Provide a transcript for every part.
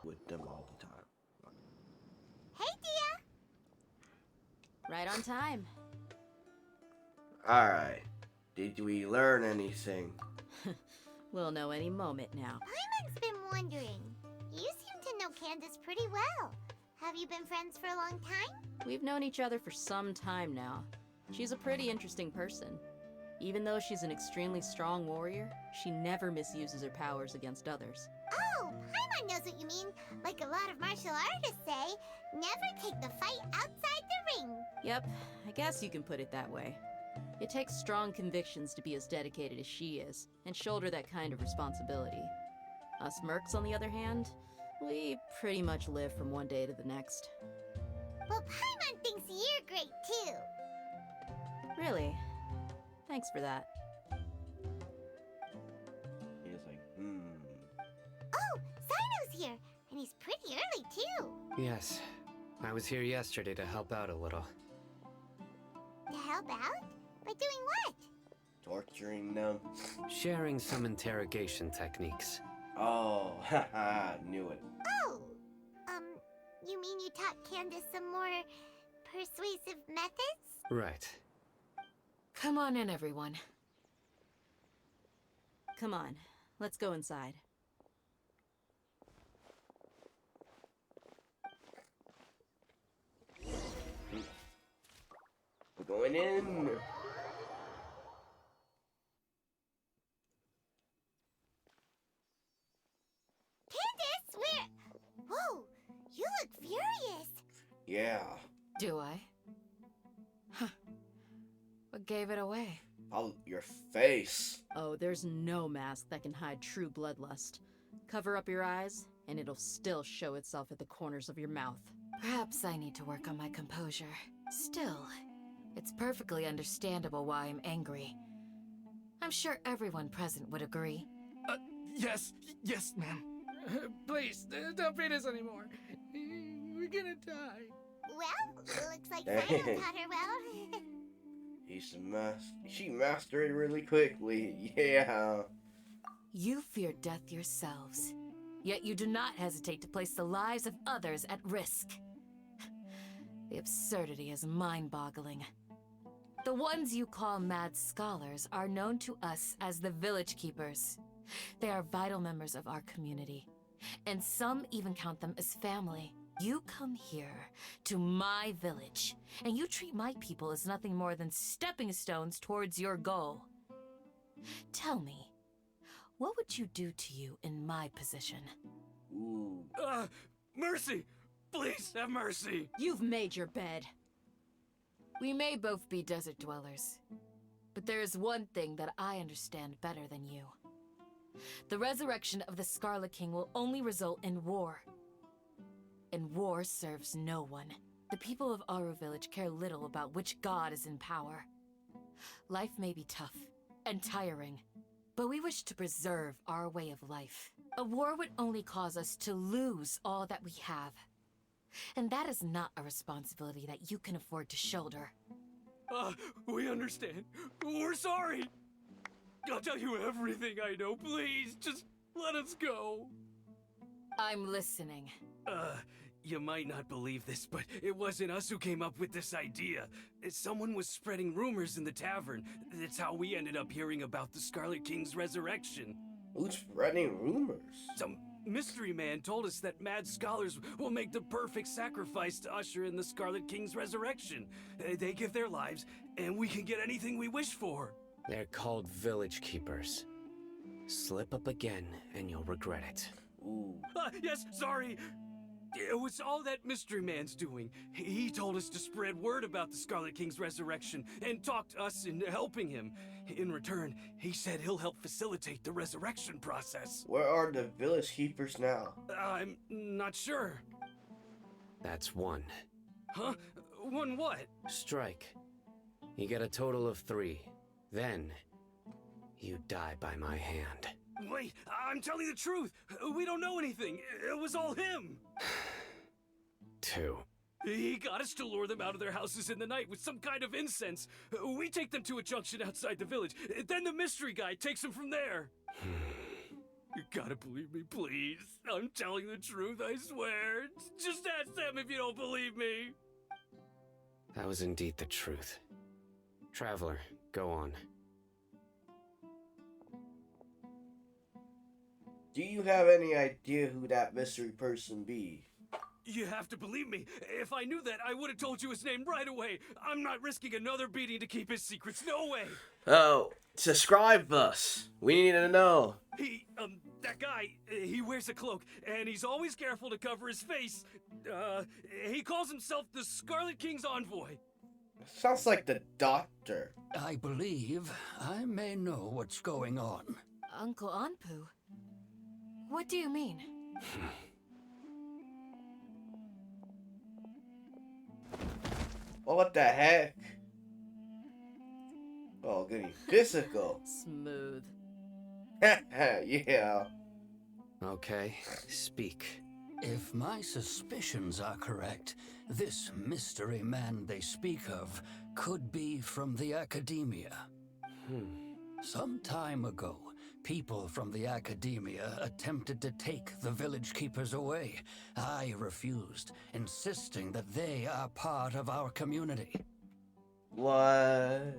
with them all the time. Hey, Dia! Right on time. Alright. Did we learn anything? We'll know any moment now. Paimon's been wondering. You seem to know Candace pretty well. Have you been friends for a long time? We've known each other for some time now. She's a pretty interesting person. Even though she's an extremely strong warrior, she never misuses her powers against others. Oh, Paimon knows what you mean. Like a lot of martial artists say, never take the fight outside the ring. Yep, I guess you can put it that way. It takes strong convictions to be as dedicated as she is, and shoulder that kind of responsibility. Us mercs, on the other hand, we pretty much live from one day to the next. Well, Paimon thinks you're great too. Really? Thanks for that. He's like, Oh, Sino's here, and he's pretty early too. Yes. I was here yesterday to help out a little. To help out? By doing what? torturing them. Sharing some interrogation techniques. Oh, haha, knew it. Oh, you mean you taught Candace some more persuasive methods? Right. Come on in, everyone. Come on, let's go inside. We're going in. Candace, where? Whoa, you look furious. Yeah. Do I? Huh. What gave it away? Oh, your face. Oh, there's no mask that can hide true bloodlust. Cover up your eyes, and it'll still show itself at the corners of your mouth. Perhaps I need to work on my composure. Still, it's perfectly understandable why I'm angry. I'm sure everyone present would agree. Yes, ma'am. Please, don't beat us anymore. We're gonna die. Well, looks like Sino taught her well. She mastered it really quickly. Yeah. You fear death yourselves, yet you do not hesitate to place the lives of others at risk. The absurdity is mind-boggling. The ones you call mad scholars are known to us as the Village Keepers. They are vital members of our community, and some even count them as family. You come here to my village, and you treat my people as nothing more than stepping stones towards your goal. Tell me, what would you do to you in my position? Ooh. Mercy! Please have mercy! You've made your bed. We may both be desert dwellers, but there is one thing that I understand better than you. The resurrection of the Scarlet King will only result in war. And war serves no one. The people of Aru Village care little about which god is in power. Life may be tough and tiring, but we wish to preserve our way of life. A war would only cause us to lose all that we have. And that is not a responsibility that you can afford to shoulder. We understand. We're sorry. I'll tell you everything I know. Please, just let us go. I'm listening. You might not believe this, but it wasn't us who came up with this idea. Someone was spreading rumors in the tavern. That's how we ended up hearing about the Scarlet King's resurrection. Who's spreading rumors? Some mystery man told us that mad scholars will make the perfect sacrifice to usher in the Scarlet King's resurrection. They give their lives, and we can get anything we wish for. They're called Village Keepers. Slip up again, and you'll regret it. Ooh. Yes, sorry. It was all that mystery man's doing. He told us to spread word about the Scarlet King's resurrection and talked us into helping him. In return, he said he'll help facilitate the resurrection process. Where are the village keepers now? I'm not sure. That's one. Huh? One what? Strike. You get a total of 3. Then, you die by my hand. Wait, I'm telling the truth. We don't know anything. It was all him. 2. He got us to lure them out of their houses in the night with some kind of incense. We take them to a junction outside the village. Then the mystery guy takes them from there. You gotta believe me, please. I'm telling the truth, I swear. Just ask them if you don't believe me. That was indeed the truth. Traveler, go on. Do you have any idea who that mystery person be? You have to believe me. If I knew that, I would have told you his name right away. I'm not risking another beating to keep his secrets. No way. Oh, subscribe us. We need to know. That guy, he wears a cloak, and he's always careful to cover his face. He calls himself the Scarlet King's envoy. Sounds like the doctor. I believe I may know what's going on. Uncle Anpu? What do you mean? What the heck? Oh, getting physical. Smooth. Yeah. Okay, speak. If my suspicions are correct, this mystery man they speak of could be from the academia. Some time ago, people from the academia attempted to take the village keepers away. I refused, insisting that they are part of our community. What?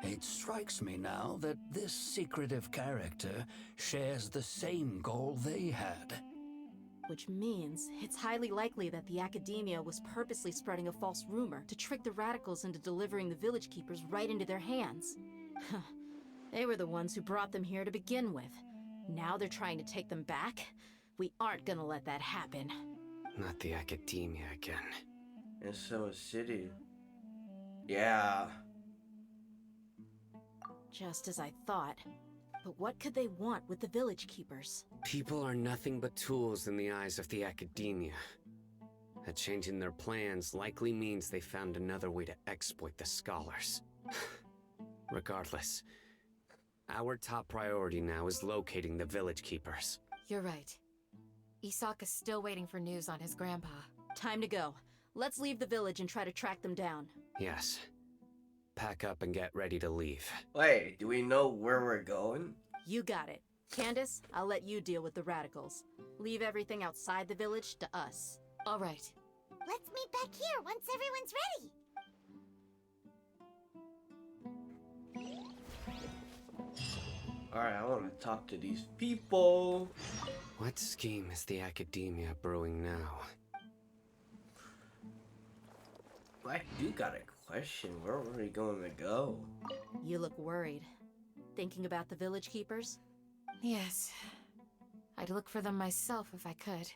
It strikes me now that this secretive character shares the same goal they had. Which means it's highly likely that the academia was purposely spreading a false rumor to trick the radicals into delivering the village keepers right into their hands. They were the ones who brought them here to begin with. Now they're trying to take them back? We aren't gonna let that happen. Not the academia again. In Summer City. Yeah. Just as I thought. But what could they want with the village keepers? People are nothing but tools in the eyes of the academia. A change in their plans likely means they found another way to exploit the scholars. Regardless, our top priority now is locating the village keepers. You're right. Isak is still waiting for news on his grandpa. Time to go. Let's leave the village and try to track them down. Yes. Pack up and get ready to leave. Wait, do we know where we're going? You got it. Candace, I'll let you deal with the radicals. Leave everything outside the village to us. All right. Let's meet back here once everyone's ready. Alright, I want to talk to these people. What scheme is the academia brewing now? I do got a question. Where are we going to go? You look worried. Thinking about the village keepers? Yes. I'd look for them myself if I could.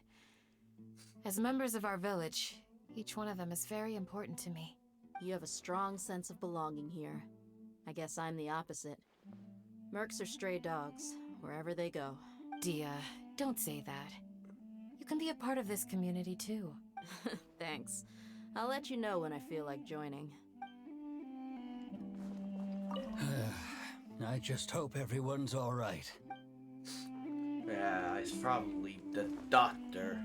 As members of our village, each one of them is very important to me. You have a strong sense of belonging here. I guess I'm the opposite. Mercs are stray dogs, wherever they go. Dia, don't say that. You can be a part of this community too. Thanks. I'll let you know when I feel like joining. I just hope everyone's all right. Yeah, it's probably the doctor.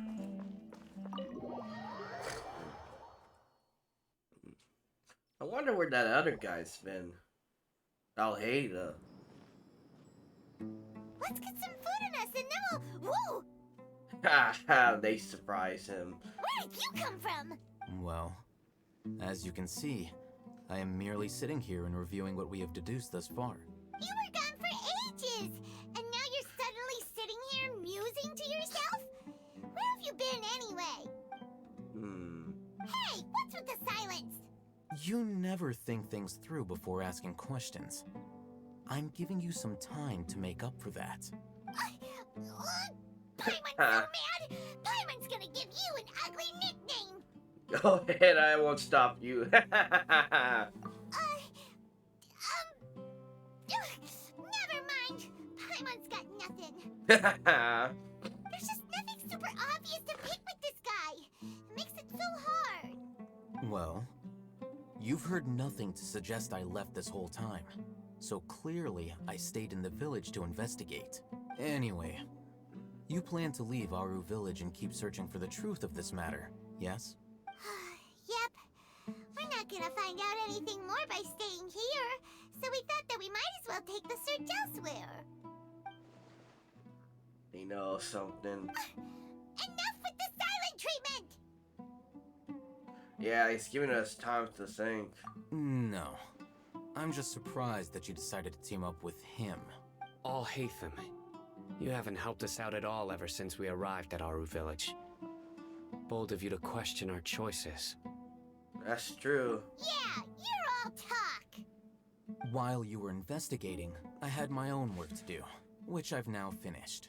I wonder where that other guy's been. Alheida. Let's get some food in us and then we'll... Woo! Haha, they surprise him. Where did you come from? Well, as you can see, I am merely sitting here and reviewing what we have deduced thus far. You were gone for ages, and now you're suddenly sitting here musing to yourself? Where have you been anyway? Hey, what's with the silence? You never think things through before asking questions. I'm giving you some time to make up for that. Paimon's so mad! Paimon's gonna give you an ugly nickname! Go ahead, I won't stop you. Never mind. Paimon's got nothing. There's just nothing super obvious to pick with this guy. It makes it so hard. Well, you've heard nothing to suggest I left this whole time. So clearly, I stayed in the village to investigate. Anyway, you plan to leave Aru village and keep searching for the truth of this matter, yes? Yep. We're not gonna find out anything more by staying here, so we thought that we might as well take the search elsewhere. know something. Enough with the silent treatment! Yeah, he's giving us time to think. No. I'm just surprised that you decided to team up with him. Alhaitham, you haven't helped us out at all ever since we arrived at Aru Village. Bold of you to question our choices. That's true. Yeah, you're all talk! While you were investigating, I had my own work to do, which I've now finished.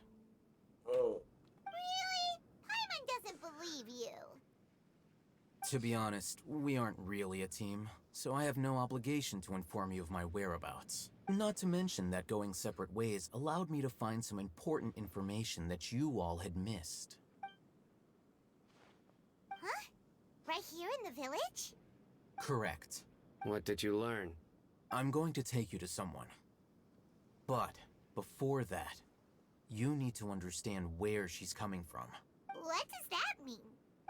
Oh. Really? Paimon doesn't believe you. To be honest, we aren't really a team, so I have no obligation to inform you of my whereabouts. Not to mention that going separate ways allowed me to find some important information that you all had missed. Huh? Right here in the village? Correct. What did you learn? I'm going to take you to someone. But before that, you need to understand where she's coming from. What does that mean?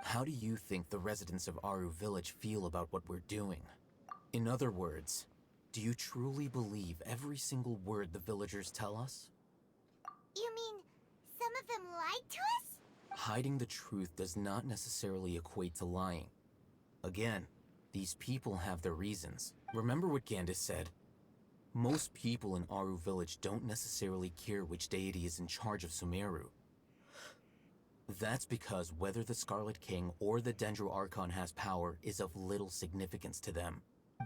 How do you think the residents of Aru Village feel about what we're doing? In other words, do you truly believe every single word the villagers tell us? You mean some of them lied to us? Hiding the truth does not necessarily equate to lying. Again, these people have their reasons. Remember what Gandis said? Most people in Aru Village don't necessarily care which deity is in charge of Sumeru. That's because whether the Scarlet King or the Dendro Archon has power is of little significance to them.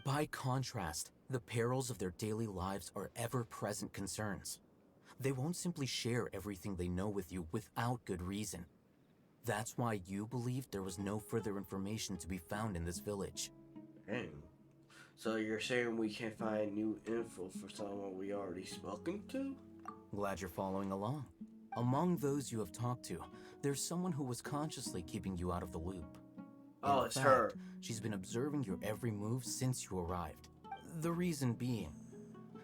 By contrast, the perils of their daily lives are ever-present concerns. They won't simply share everything they know with you without good reason. That's why you believed there was no further information to be found in this village. Dang. So you're saying we can't find new info for someone we already spoken to? Glad you're following along. Among those you have talked to, there's someone who was consciously keeping you out of the loop. Oh, In it's fact, her. She's been observing your every move since you arrived. The reason being,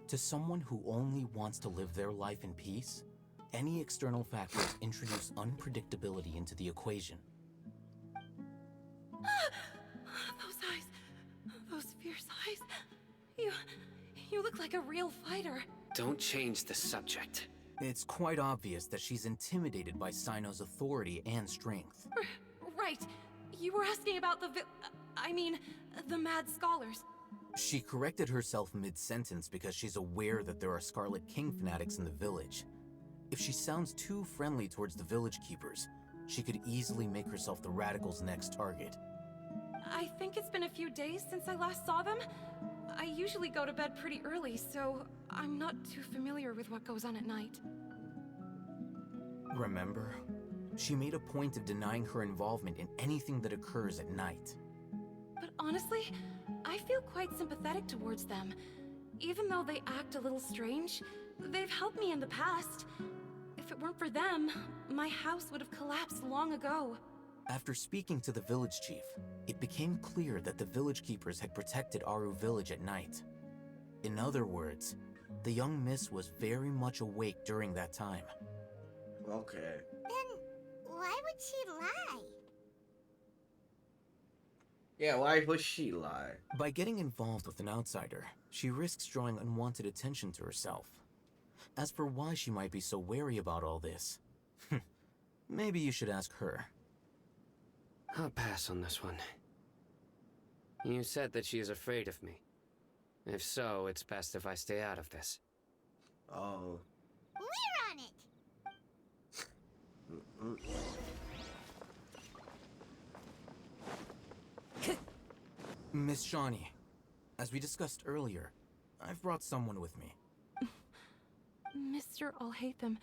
to someone who only wants to live their life in peace, any external factors introduce unpredictability into the equation. Those eyes. Those fierce eyes. You look like a real fighter. Don't change the subject. It's quite obvious that she's intimidated by Sino's authority and strength. Right. You were asking about the mad scholars. She corrected herself mid-sentence because she's aware that there are Scarlet King fanatics in the village. If she sounds too friendly towards the village keepers, she could easily make herself the radicals' next target. I think it's been a few days since I last saw them. I usually go to bed pretty early, so I'm not too familiar with what goes on at night. Remember? She made a point of denying her involvement in anything that occurs at night. But honestly, I feel quite sympathetic towards them. Even though they act a little strange, they've helped me in the past. If it weren't for them, my house would have collapsed long ago. After speaking to the village chief, it became clear that the village keepers had protected Aru Village at night. In other words, the young miss was very much awake during that time. Okay. Then why would she lie? Yeah, why would she lie? By getting involved with an outsider, she risks drawing unwanted attention to herself. As for why she might be so wary about all this, maybe you should ask her. I'll pass on this one. You said that she is afraid of me. If so, it's best if I stay out of this. Oh. We're on it! Miss Shawnee, as we discussed earlier, I've brought someone with me. Mr. Alhaitham,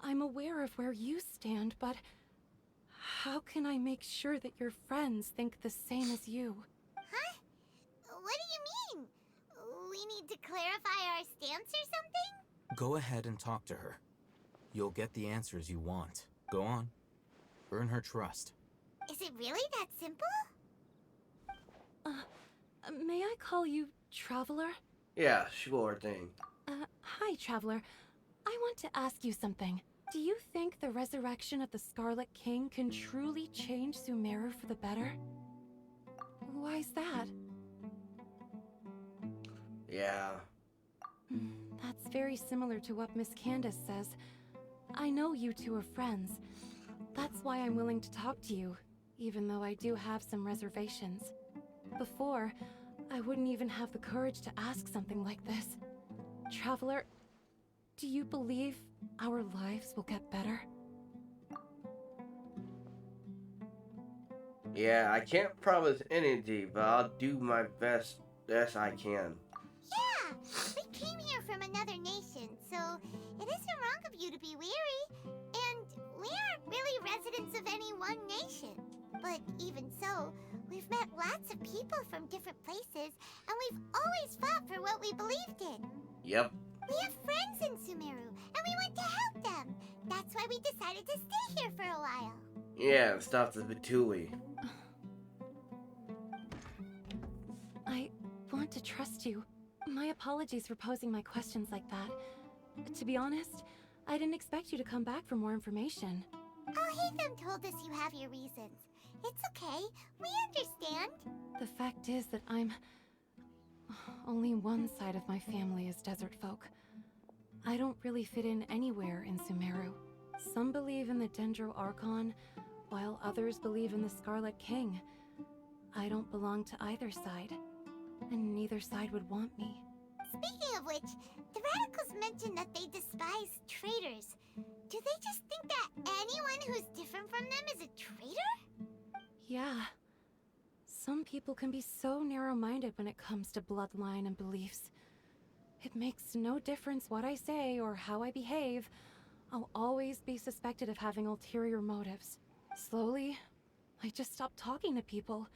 I'm aware of where you stand, but how can I make sure that your friends think the same as you? Huh? What do you mean? We need to clarify our stance or something? Go ahead and talk to her. You'll get the answers you want. Go on. Earn her trust. Is it really that simple? May I call you Traveler? Yeah, sure thing. Hi, Traveler. I want to ask you something. Do you think the resurrection of the Scarlet King can truly change Sumeru for the better? Why's that? Yeah. That's very similar to what Miss Candace says. I know you two are friends. That's why I'm willing to talk to you, even though I do have some reservations. Before, I wouldn't even have the courage to ask something like this. Traveler, do you believe our lives will get better? Yeah, I can't promise anything, but I'll do my best I can. Yeah, we came here from another nation, so it isn't wrong of you to be weary. And we aren't really residents of any one nation. But even so, we've met lots of people from different places, and we've always fought for what we believed in. Yep. We have friends in Sumeru, and we want to help them. That's why we decided to stay here for a while. Yeah, stop the Batuli. I want to trust you. My apologies for posing my questions like that. To be honest, I didn't expect you to come back for more information. Hatham told us you have your reasons. It's okay. We understand. The fact is that only one side of my family is desert folk. I don't really fit in anywhere in Sumeru. Some believe in the Dendro Archon, while others believe in the Scarlet King. I don't belong to either side, and neither side would want me. Speaking of which, the radicals mentioned that they despise traitors. Do they just think that anyone who's different from them is a traitor? Yeah. Some people can be so narrow-minded when it comes to bloodline and beliefs. It makes no difference what I say or how I behave. I'll always be suspected of having ulterior motives. Slowly, I just stopped talking to people.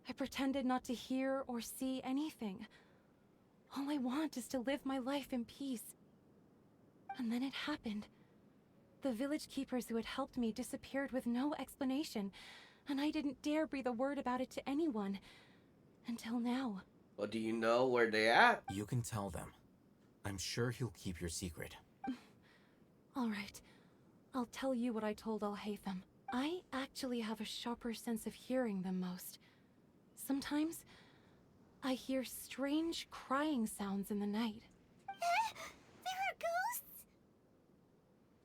I pretended not to hear or see anything. All I want is to live my life in peace. And then it happened. The village keepers who had helped me disappeared with no explanation, and I didn't dare breathe a word about it to anyone. Until now. Well, do you know where they at? You can tell them. I'm sure he'll keep your secret. All right. I'll tell you what I told Alhaitham. I actually have a sharper sense of hearing than most. Sometimes, I hear strange crying sounds in the night. There are ghosts?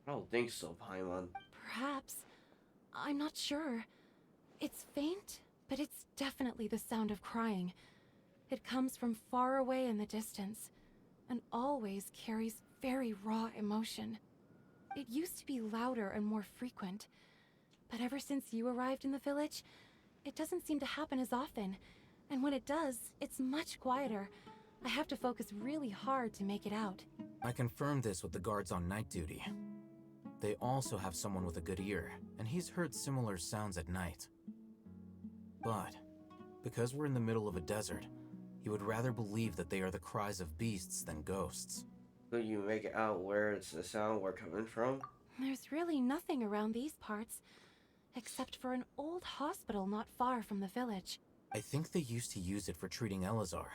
I don't think so, Paimon. Perhaps. I'm not sure. It's faint, but it's definitely the sound of crying. It comes from far away in the distance, and always carries very raw emotion. It used to be louder and more frequent, but ever since you arrived in the village, it doesn't seem to happen as often, and when it does, it's much quieter. I have to focus really hard to make it out. I confirmed this with the guards on night duty. They also have someone with a good ear, and he's heard similar sounds at night. But, because we're in the middle of a desert, he would rather believe that they are the cries of beasts than ghosts. Could you make it out where it's the sound we're coming from? There's really nothing around these parts, except for an old hospital not far from the village. I think they used to use it for treating Elazar,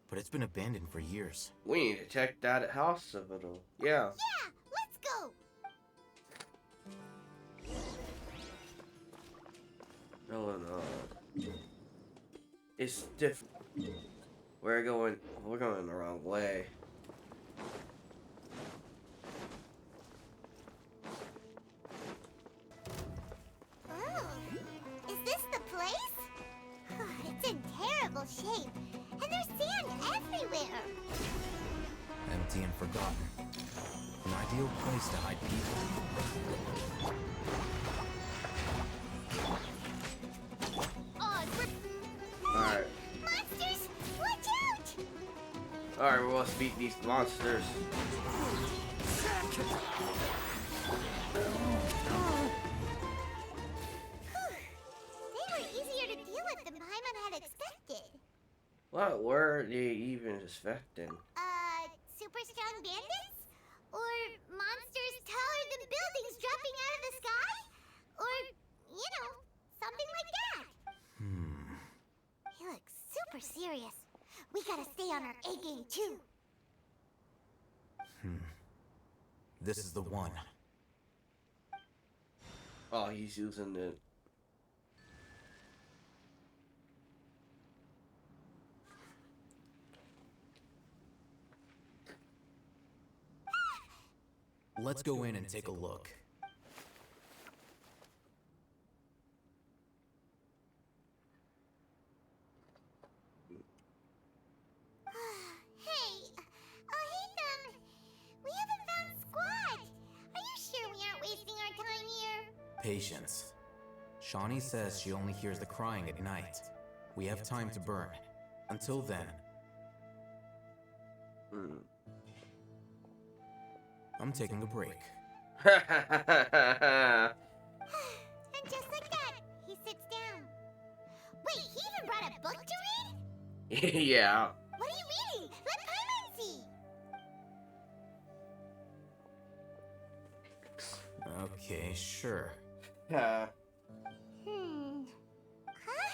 but it's been abandoned for years. We need to check that hospital. Yeah. Yeah, let's go! No. It's different. We're going the wrong way. Oh, is this the place? It's in terrible shape, and there's sand everywhere. Empty and forgotten. An ideal place to hide people. Alright. Monsters, watch out! Alright, we must beat these monsters. They were easier to deal with than Paimon had expected. What were they even expecting? Super strong bandits? Or monsters taller than buildings dropping out of the sky? Or, something like that. He looks super serious. We gotta stay on our A game too. This is the one. Oh, he's using it. Let's go in and take a look. Hey, Ethan! We haven't found Squad! Are you sure we aren't wasting our time here? Patience. Shawnee says she only hears the crying at night. We have time to burn. Until then, I'm taking a break. And just like that, he sits down. Wait, he even brought a book to read? Yeah. What are you reading? Let Paimon see! Okay, sure. Yeah. Huh?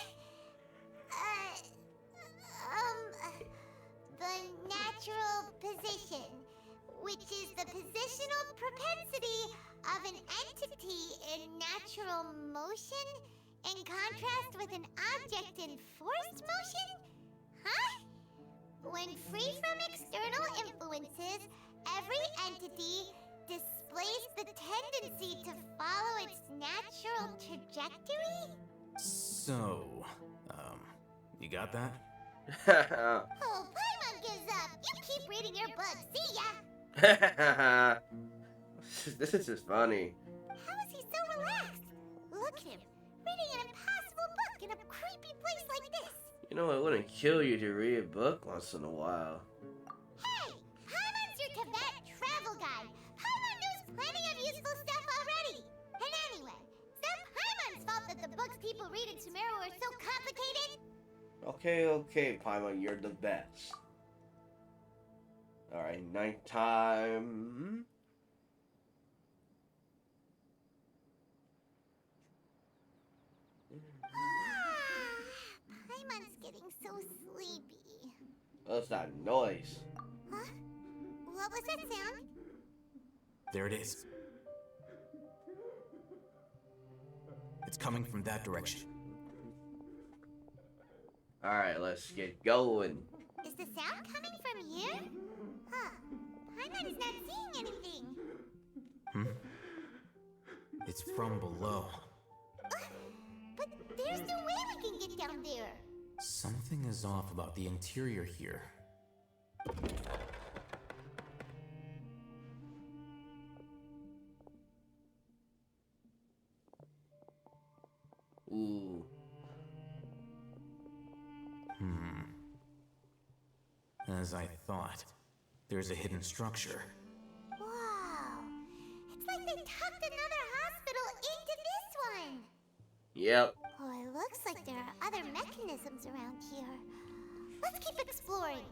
The natural position, which is the positional propensity of an entity in natural motion in contrast with an object in forced motion? Huh? When free from external influences, every entity displays the tendency to follow its natural trajectory? So, you got that? Oh, Paimon gives up. You keep reading your book. See ya. This is just funny. How is he so relaxed? Look at him, reading an impossible book in a creepy place like this. You know, it wouldn't kill you to read a book once in a while. Hey, Paimon's your Tibet travel guide. Paimon knows plenty of useful stuff already. And anyway, it's not Paimon's fault that the books people read in Sumeru are so complicated. Okay, Paimon, you're the best. Alright, nighttime. Paimon's getting so sleepy. What's that noise? Huh? What was that sound? There it is. It's coming from that direction. Alright, let's get going. Is the sound coming from here? Huh. Paimon is not seeing anything. It's from below. But there's no way we can get down there. Something is off about the interior here. Ooh. As I thought, there's a hidden structure. Wow. It's like they tucked another hospital into this one. Yep. Oh, it looks like there are other mechanisms around here. Let's keep exploring.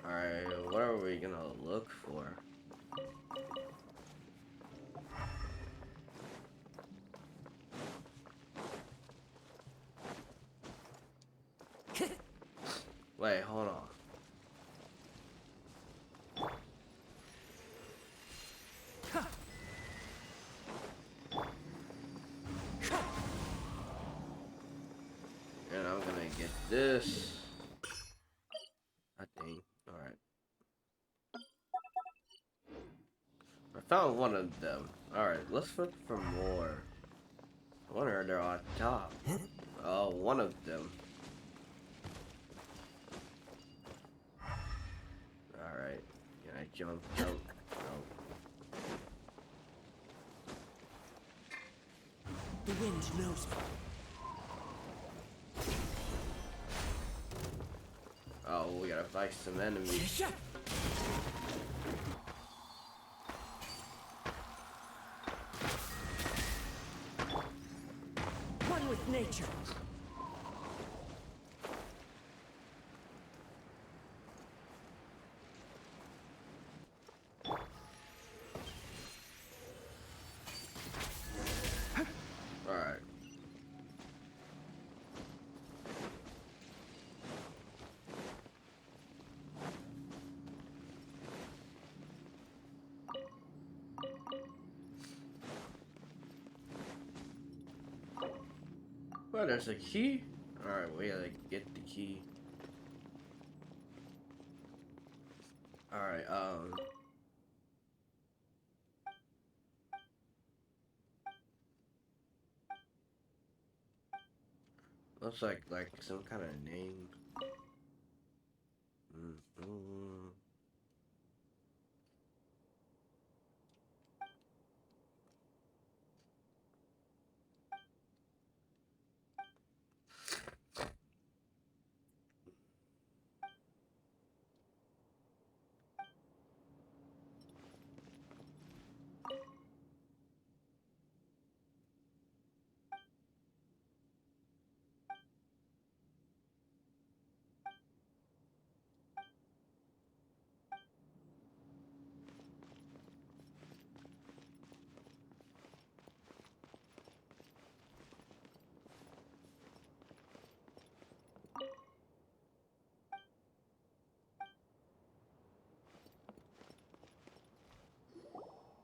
Alright, what are we gonna look for? Wait, hold on. And I'm gonna get this. I think. Alright. I found one of them. Alright, let's look for more. I wonder if they're on top. Oh, one of them. Alright. Can I jump? No. The wind knows me. Oh, we gotta fight some enemies. One with nature. Alright. Well, there's a key. Alright, we gotta get the key. Alright, looks like some kind of name. Mm-hmm.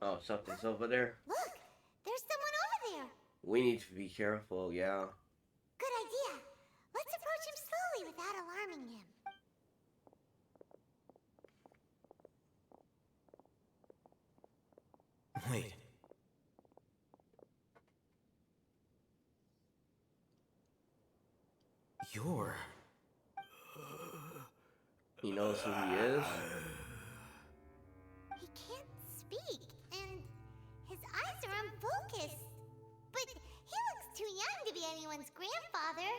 Oh, something's over there. Look, there's someone over there. We need to be careful, yeah. Good idea. Let's approach him slowly without alarming him. Wait. You're... He knows who he is. He can't speak, and his eyes are unfocused. But he looks too young to be anyone's grandfather.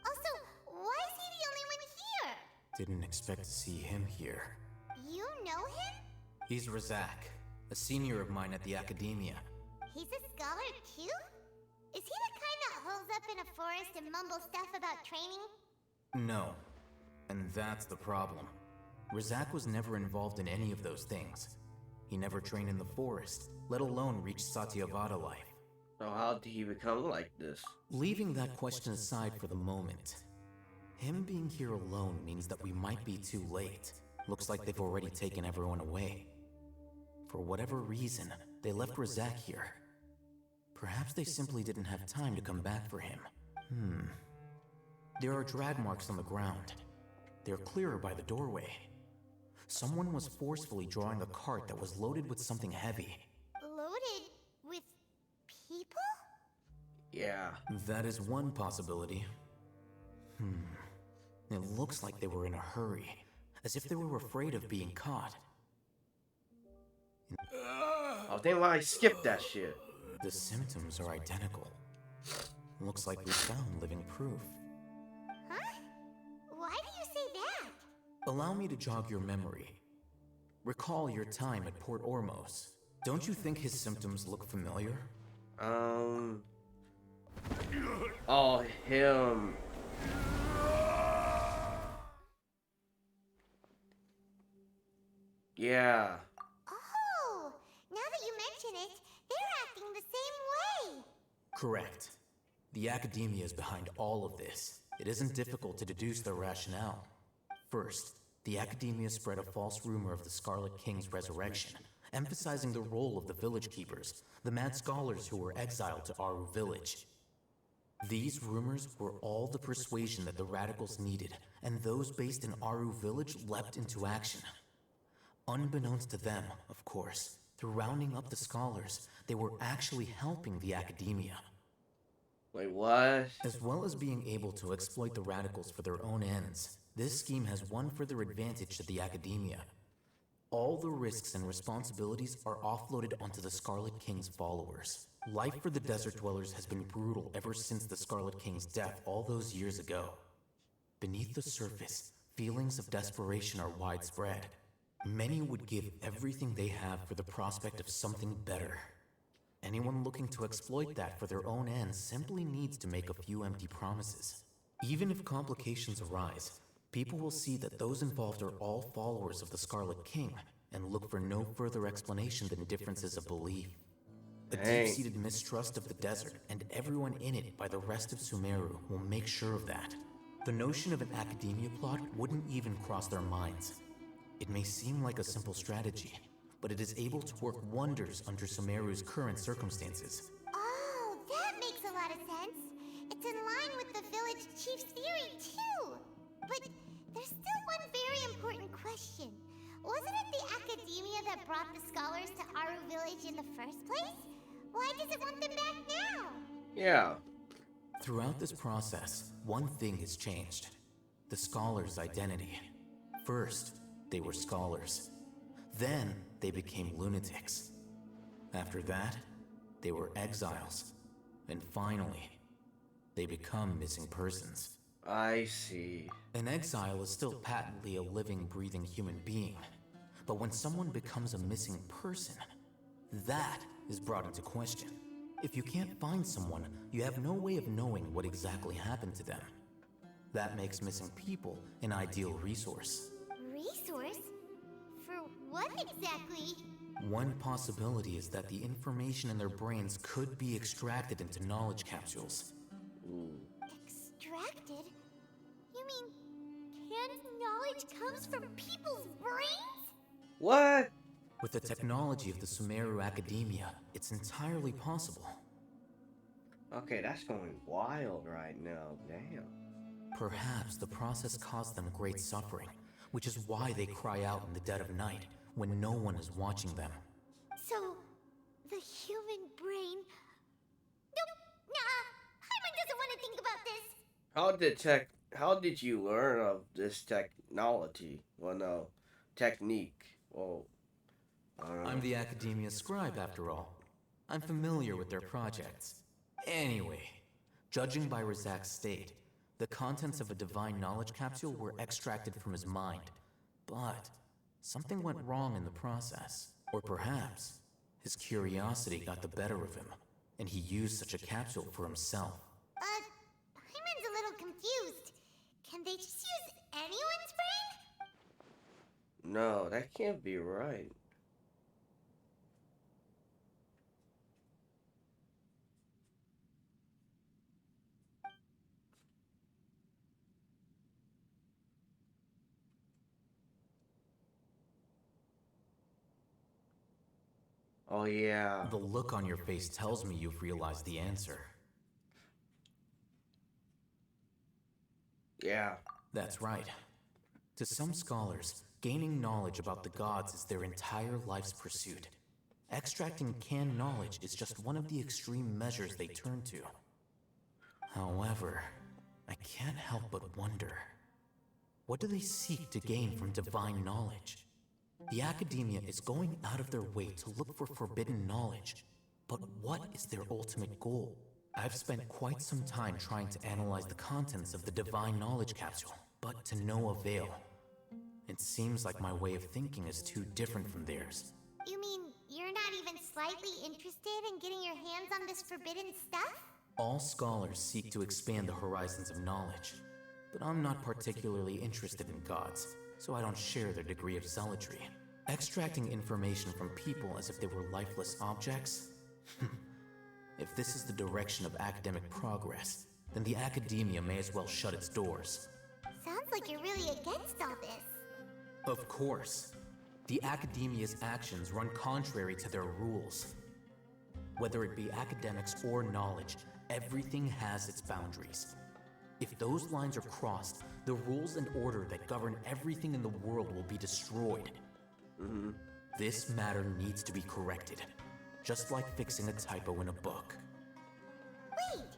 Also, why is he the only one here? Didn't expect to see him here. You know him? He's Razak, a senior of mine at the Academia. He's a scholar too? Is he the kind that holes up in a forest and mumbles stuff about training? No. And that's the problem. Razak was never involved in any of those things. He never trained in the forest, let alone reach Satyavada life. So how did he become like this? Leaving that question aside for the moment, him being here alone means that we might be too late. Looks like they've already taken everyone away. For whatever reason, they left Razak here. Perhaps they simply didn't have time to come back for him. There are drag marks on the ground. They're clearer by the doorway. Someone was forcefully drawing a cart that was loaded with something heavy. Loaded with people? Yeah. That is one possibility. It looks like they were in a hurry, as if they were afraid of being caught. Oh, then why I skipped that shit? The symptoms are identical. Looks like we found living proof. Huh? Why do you say that? Allow me to jog your memory. Recall your time at Port Ormos. Don't you think his symptoms look familiar? Oh, him. Yeah. Oh, now that you mention it, they're acting the same way. Correct. The Academia is behind all of this. It isn't difficult to deduce their rationale. First, the Academia spread a false rumor of the Scarlet King's resurrection, emphasizing the role of the village keepers, the mad scholars who were exiled to Aru village. These rumors were all the persuasion that the radicals needed, and those based in Aru village leapt into action. Unbeknownst to them, of course, through rounding up the scholars, they were actually helping the Academia. Wait, what? As well as being able to exploit the radicals for their own ends, this scheme has one further advantage to the Academia. All the risks and responsibilities are offloaded onto the Scarlet King's followers. Life for the Desert Dwellers has been brutal ever since the Scarlet King's death all those years ago. Beneath the surface, feelings of desperation are widespread. Many would give everything they have for the prospect of something better. Anyone looking to exploit that for their own ends simply needs to make a few empty promises. Even if complications arise, people will see that those involved are all followers of the Scarlet King and look for no further explanation than differences of belief. A deep-seated mistrust of the desert and everyone in it by the rest of Sumeru will make sure of that. The notion of an Academia plot wouldn't even cross their minds. It may seem like a simple strategy, but it is able to work wonders under Sumeru's current circumstances. Oh, that makes a lot of sense. It's in line with the village chief's theory, too. But there's still one very important question. wasn't it the academia that brought the scholars to Aru Village in the first place? Why does it want them back now? Yeah. Throughout this process, one thing has changed. The scholars' identity. First, they were scholars. Then, they became lunatics. After that, they were exiles. And finally, they become missing persons. I see. An exile is still patently a living, breathing human being. But when someone becomes a missing person, that is brought into question. If you can't find someone, you have no way of knowing what exactly happened to them. That makes missing people an ideal resource. Resource? For what exactly? One possibility is that the information in their brains could be extracted into knowledge capsules. Extracted? You mean canned knowledge comes from people's brains? What? With the technology of the Sumeru Academia, it's entirely possible. Okay, that's going wild right now. Damn. Perhaps the process caused them great suffering, which is why they cry out in the dead of night when no one is watching them. So, the human brain... Nope, nah, Paimon doesn't want to think about this. How did you learn of this technology? Well, no, technique. Well, I don't know. I'm the Academia's scribe, after all. I'm familiar with their projects. Anyway, judging by Razak's state, the contents of a divine knowledge capsule were extracted from his mind. But something went wrong in the process. Or perhaps his curiosity got the better of him, and he used such a capsule for himself. Paimon's a little confused. Can they just use anyone's brain? No, that can't be right. Oh, yeah. The look on your face tells me you've realized the answer. Yeah. That's right. To some scholars, gaining knowledge about the gods is their entire life's pursuit. Extracting canned knowledge is just one of the extreme measures they turn to. However, I can't help but wonder, what do they seek to gain from divine knowledge? The Academia is going out of their way to look for forbidden knowledge, but what is their ultimate goal? I've spent quite some time trying to analyze the contents of the divine knowledge capsule, but to no avail. It seems like my way of thinking is too different from theirs. You mean you're not even slightly interested in getting your hands on this forbidden stuff? All scholars seek to expand the horizons of knowledge, but I'm not particularly interested in gods, so I don't share their degree of zealotry. Extracting information from people as if they were lifeless objects? If this is the direction of academic progress, then the Academia may as well shut its doors. Sounds like you're really against all this. Of course. The Academia's actions run contrary to their rules. Whether it be academics or knowledge, everything has its boundaries. If those lines are crossed, the rules and order that govern everything in the world will be destroyed. This matter needs to be corrected, just like fixing a typo in a book. Wait,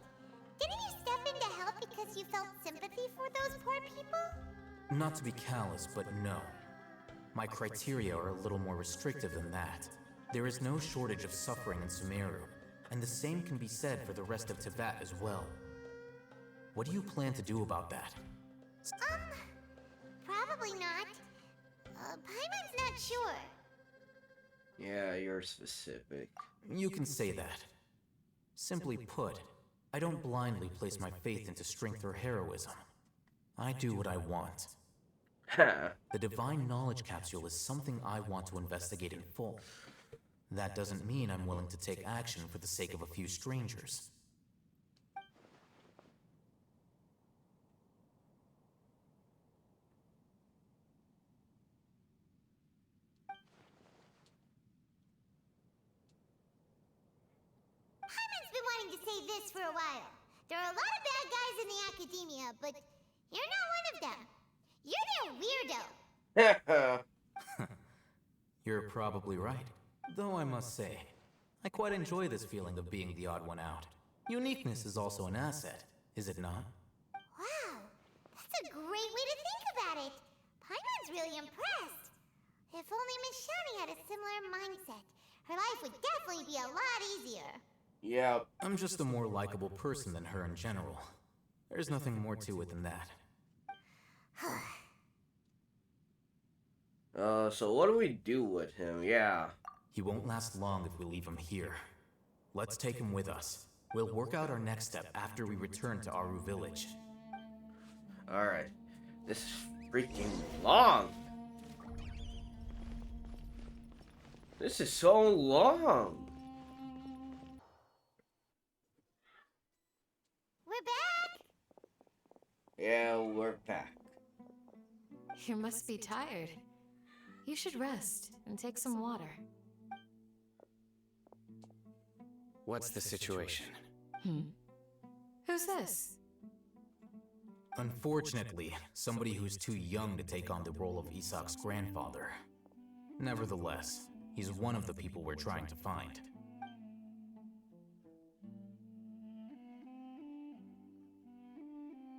didn't you step in to help because you felt sympathy for those poor people? Not to be callous, but no. My criteria are a little more restrictive than that. There is no shortage of suffering in Sumeru, and the same can be said for the rest of Teyvat as well. What do you plan to do about that? Probably not. Paimon's not sure. Yeah, you're specific. You can say that. Simply put, I don't blindly place my faith into strength or heroism. I do what I want. Ha. The divine knowledge capsule is something I want to investigate in full. That doesn't mean I'm willing to take action for the sake of a few strangers. Paimon's been wanting to say this for a while. There are a lot of bad guys in the Academia, but you're not one of them. You're their weirdo. You're probably right. Though I must say, I quite enjoy this feeling of being the odd one out. Uniqueness is also an asset, is it not? Wow, that's a great way to think about it. Paimon's really impressed. If only Miss Shani had a similar mindset, her life would definitely be a lot easier. Yeah. I'm just a more likable person than her in general. There's nothing more to it than that. So what do we do with him? Yeah. He won't last long if we leave him here. Let's take him with us. We'll work out our next step after we return to Aru Village. Alright. This is freaking long. This is so long. We're back? Yeah, we're back. You must be tired. You should rest and take some water. What's the situation? Who's this? Unfortunately, somebody who's too young to take on the role of Isak's grandfather. Nevertheless, he's one of the people we're trying to find.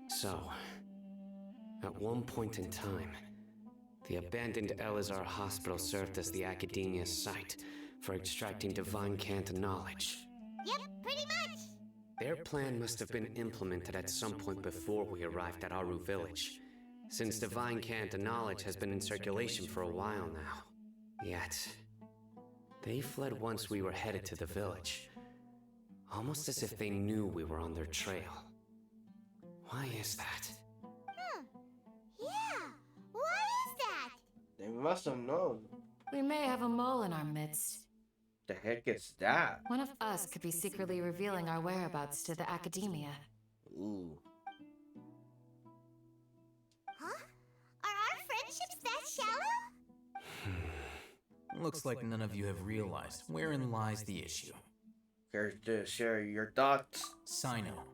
So, at one point in time, the abandoned Elazar hospital served as the Academia's site for extracting divine cant knowledge. Yep, pretty much. Their plan must have been implemented at some point before we arrived at Aru Village, since divine cant knowledge has been in circulation for a while now. Yet, they fled once we were headed to the village, almost as if they knew we were on their trail. Why is that? Yeah, why is that? They must have known. We may have a mole in our midst. The heck is that? One of us could be secretly revealing our whereabouts to the Academia. Ooh. Huh? Are our friendships that shallow? Looks like none of you have realized wherein lies the issue. Care to share your thoughts? Sino,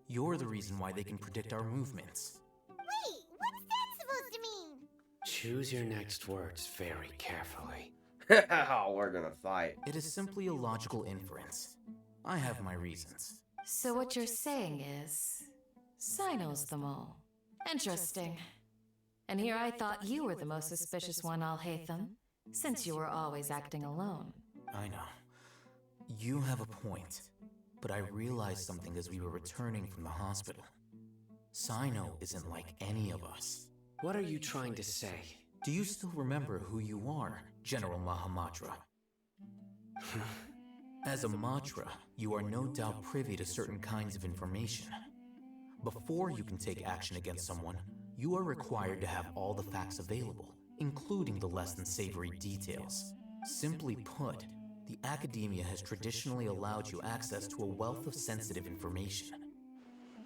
you're the reason why they can predict our movements. Wait, what's that supposed to mean? Choose your next words very carefully. We're gonna fight. It is simply a logical inference. I have my reasons. So what you're saying is, Sino's the mole. Interesting. And here I thought you were the most suspicious one, Alhaitham, since you were always acting alone. I know. You have a point, but I realized something as we were returning from the hospital. Sino isn't like any of us. What are you trying to say? Do you still remember who you are, General Mahamatra? As a Matra, you are no doubt privy to certain kinds of information. Before you can take action against someone, you are required to have all the facts available, including the less than savory details. Simply put, the Academia has traditionally allowed you access to a wealth of sensitive information.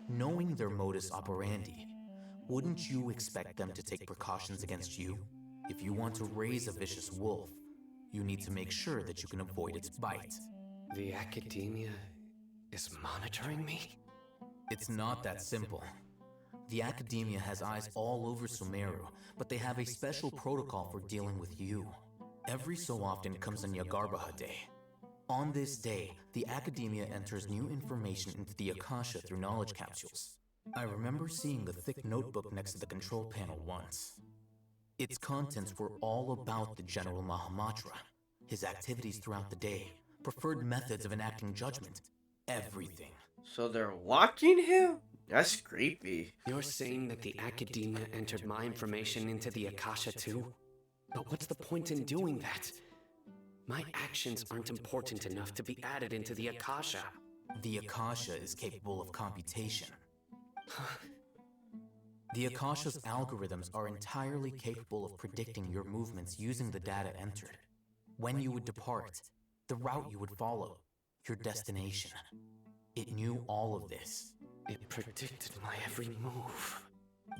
Knowing their modus operandi, wouldn't you expect them to take precautions against you? If you want to raise a vicious wolf, you need to make sure that you can avoid its bite. The Academia is monitoring me? It's not that simple. The Academia has eyes all over Sumeru, but they have a special protocol for dealing with you. Every so often comes a Nyagarbaha Day. On this day, the Academia enters new information into the Akasha through knowledge capsules. I remember seeing the thick notebook next to the control panel once. Its contents were all about the General Mahamatra, his activities throughout the day, preferred methods of enacting judgment, everything. So they're watching him? That's creepy. You're saying that the Academia entered my information into the Akasha too? But what's the point in doing that? My actions aren't important enough to be added into the Akasha. The Akasha is capable of computation. The Akasha's algorithms are entirely capable of predicting your movements using the data entered. When you would depart, the route you would follow, your destination. It knew all of this. It predicted my every move.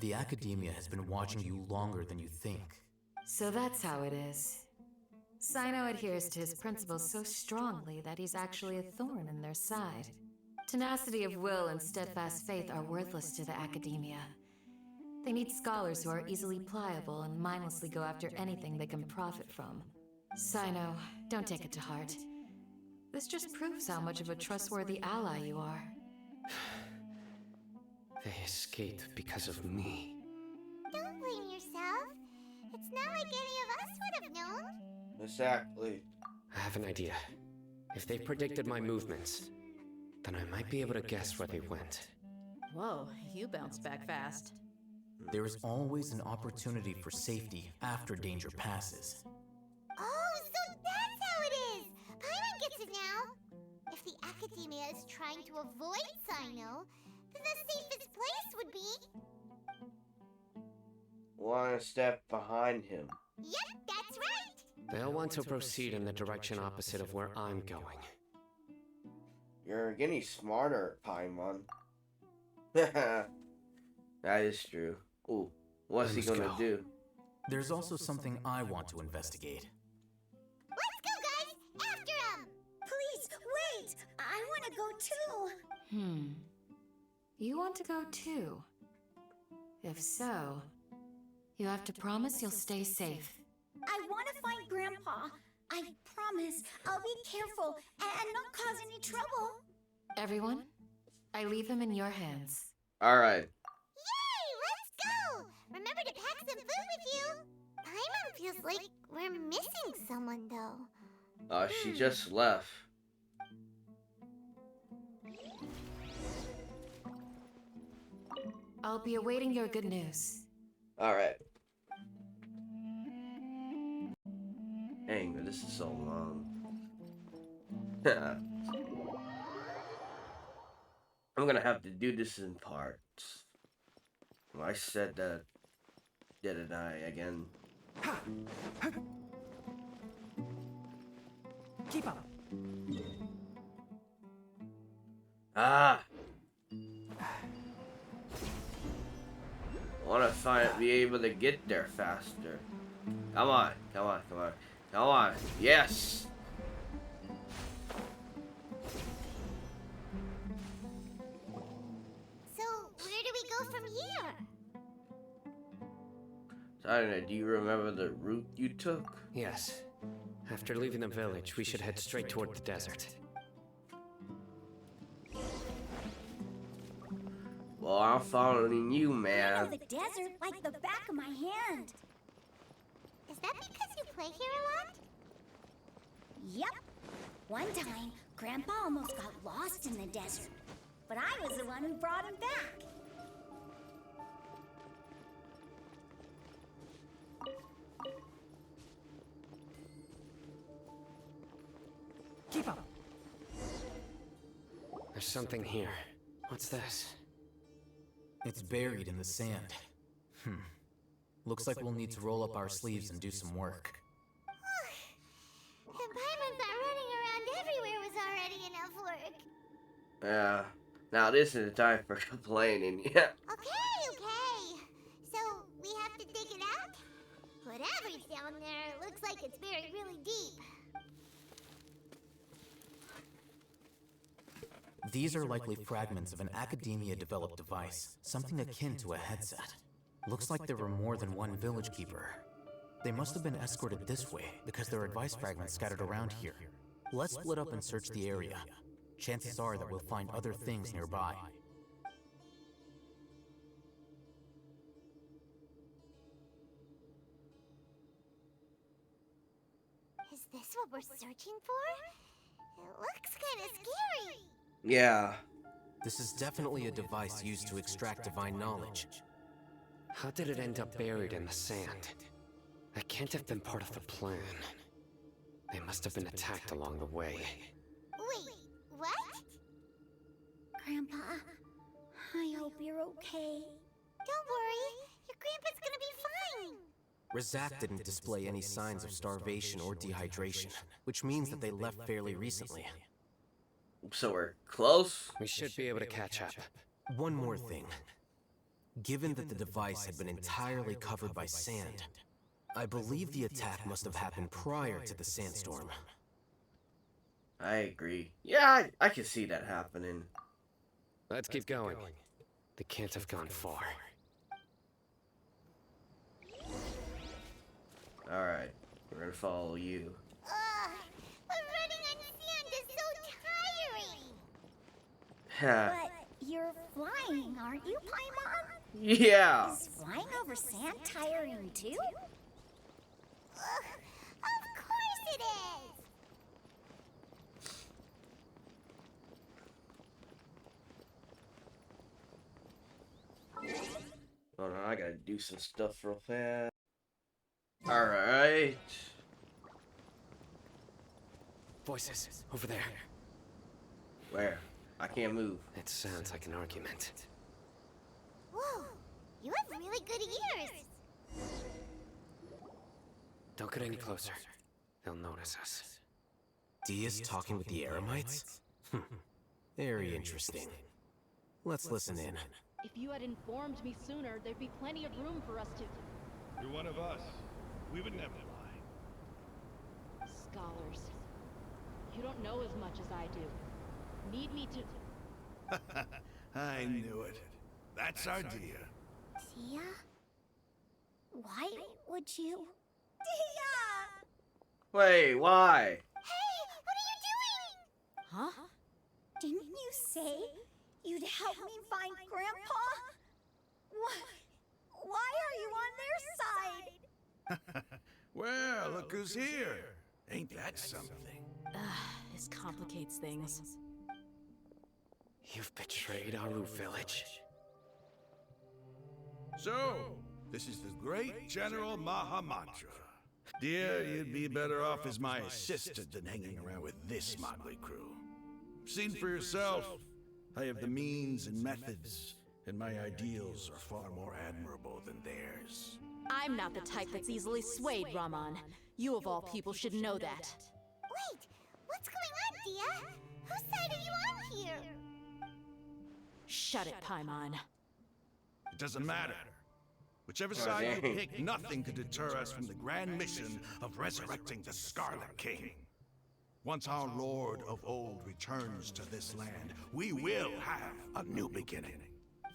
The Academia has been watching you longer than you think. So that's how it is. Sino adheres to his principles so strongly that he's actually a thorn in their side. Tenacity of will and steadfast faith are worthless to the Academia. They need scholars who are easily pliable and mindlessly go after anything they can profit from. Sino, don't take it to heart. This just proves how much of a trustworthy ally you are. They escaped because of me. Don't blame yourself. It's not like any of us would have known. Exactly. I have an idea. If they predicted my movements, then I might be able to guess where they went. Whoa, you bounced back fast. There is always an opportunity for safety after danger passes. Oh, so that's how it is! Paimon gets it now! If the Academia is trying to avoid Sino, then the safest place would be... One step behind him. Yep, that's right! They'll want to proceed in the direction opposite of where I'm going. You're getting smarter, Paimon. That is true. Ooh, what's he gonna do? There's also something I want to investigate. Let's go, guys! After him! Please, wait! I want to go too! You want to go too? If so, you have to promise you'll stay safe. I want to find Grandpa. I promise I'll be careful and not cause any trouble. Everyone, I leave him in your hands. Alright. Yay! Let's go! Remember to pack some food with you. Paimon feels like we're missing someone, though. She just left. I'll be awaiting your good news. Alright. Dang, this is so long. I'm gonna have to do this in parts. Well, I said that, didn't I, again? Keep up. Ah! I wanna be able to get there faster. Come on, come on, come on. Come on, yes! So, where do we go from here? Saturday, do you remember the route you took? Yes. After leaving the village, we should head straight toward the desert. Well, I'm following you, I know man. the desert like the back of my hand. Is that because you play here a lot? Yep. One time, Grandpa almost got lost in the desert. But I was the one who brought him back. Keep up. There's something here. What's this? It's buried in the sand. Looks like we'll need to roll up our sleeves and do some work. And Paimon thought running around everywhere was already enough work. Yeah. Now this is the time for complaining. Yeah. Okay. So, we have to dig it out? Whatever's down there looks like it's buried really deep. These are likely fragments of an Academia-developed device, something akin to a headset. Looks like there were more than one village keeper. They must have been escorted this way because there are advice fragments scattered around here. Let's split up and search the area. Chances are that we'll find other things nearby. Is this what we're searching for? It looks kind of scary. Yeah. This is definitely a device used to extract divine knowledge. How did it end up buried in the sand? That can't have been part of the plan. They must have been attacked along the way. Wait, what? Grandpa, I hope you're okay. Don't worry, your grandpa's gonna be fine. Razak didn't display any signs of starvation or dehydration, which means that they left fairly recently. So we're close? We should be able to catch up. One more thing. Given that the device had been entirely covered by sand, I believe the attack must have happened prior to the sandstorm. I agree. Yeah, I can see that happening. Let's keep going. They can't have gone far. Alright, we're gonna follow you. But you're flying, aren't you, Paimon? Yeah. Is flying over sand tiring too? Of course it is! Oh no, I gotta do some stuff real fast. Alright. Voices, over there. Where? I can't move. It sounds like an argument. Whoa, you have really good ears. Don't get any closer. They'll notice us. Dia's talking with the Eremites? Very interesting. Let's listen in. If you had informed me sooner, there'd be plenty of room for us to... You're one of us. We would never lie. Scholars. You don't know as much as I do. Need me to... I knew it. That's our Dia. Dia? Why would you... Dia! Wait, why? Hey, what are you doing? Huh? Didn't you say you'd help me find Grandpa? Why are you on their side? Well, look who's here. Ain't that something? This complicates things. You've betrayed Aru village. So, this is the great General Mahamantra. Dear, you'd be better off as my assistant than hanging around with this motley crew. Seen for yourself, I have the means and methods, and my ideals are far more admirable than theirs. I'm not the type that's easily swayed, Raman. You of all people should know that. Wait, what's going on, Dia? Whose side are you on here? Shut it, Paimon. It doesn't matter. Whichever Oh, side you dang. pick, nothing could deter us from the grand mission of resurrecting the Scarlet King. Once our Lord of Old returns to this land, we will have a new beginning.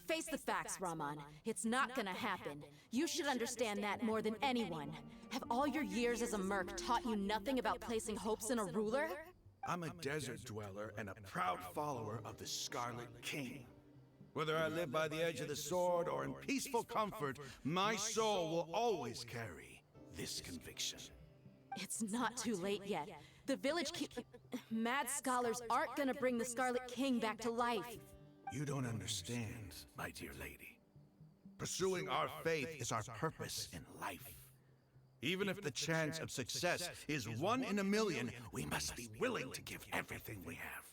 Face the facts, Raman. It's not gonna happen. You should understand that more than anyone. Have all your years as a merc taught you nothing about placing hopes in a ruler? I'm a desert dweller and a proud follower of the Scarlet King. Whether I live by the edge of the sword or in peaceful comfort, my soul will always carry this conviction. It's not too late yet. The village mad scholars aren't gonna bring the Scarlet King back to life. You don't understand, my dear lady. Pursuing our faith is our purpose in life. Even if the chance of success is 1 in a million, we must be willing to give everything we have.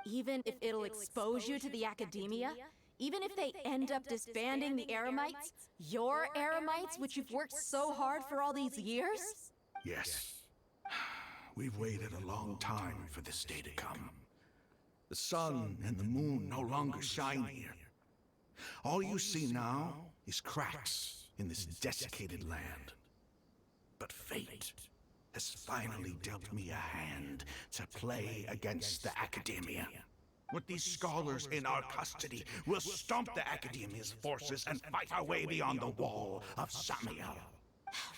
Even if it'll expose you to the academia? Even if they end up disbanding the Eremites? Your Eremites, which you've worked so hard for all these years? Yes. We've waited a long time for this day to come. The sun and the moon no longer shine here. All you see now is cracks in this desiccated land. But fate has finally dealt me a hand to play against the Academia. With these scholars in our custody, we'll stomp the Academia's forces and fight our way beyond the wall of Samiel.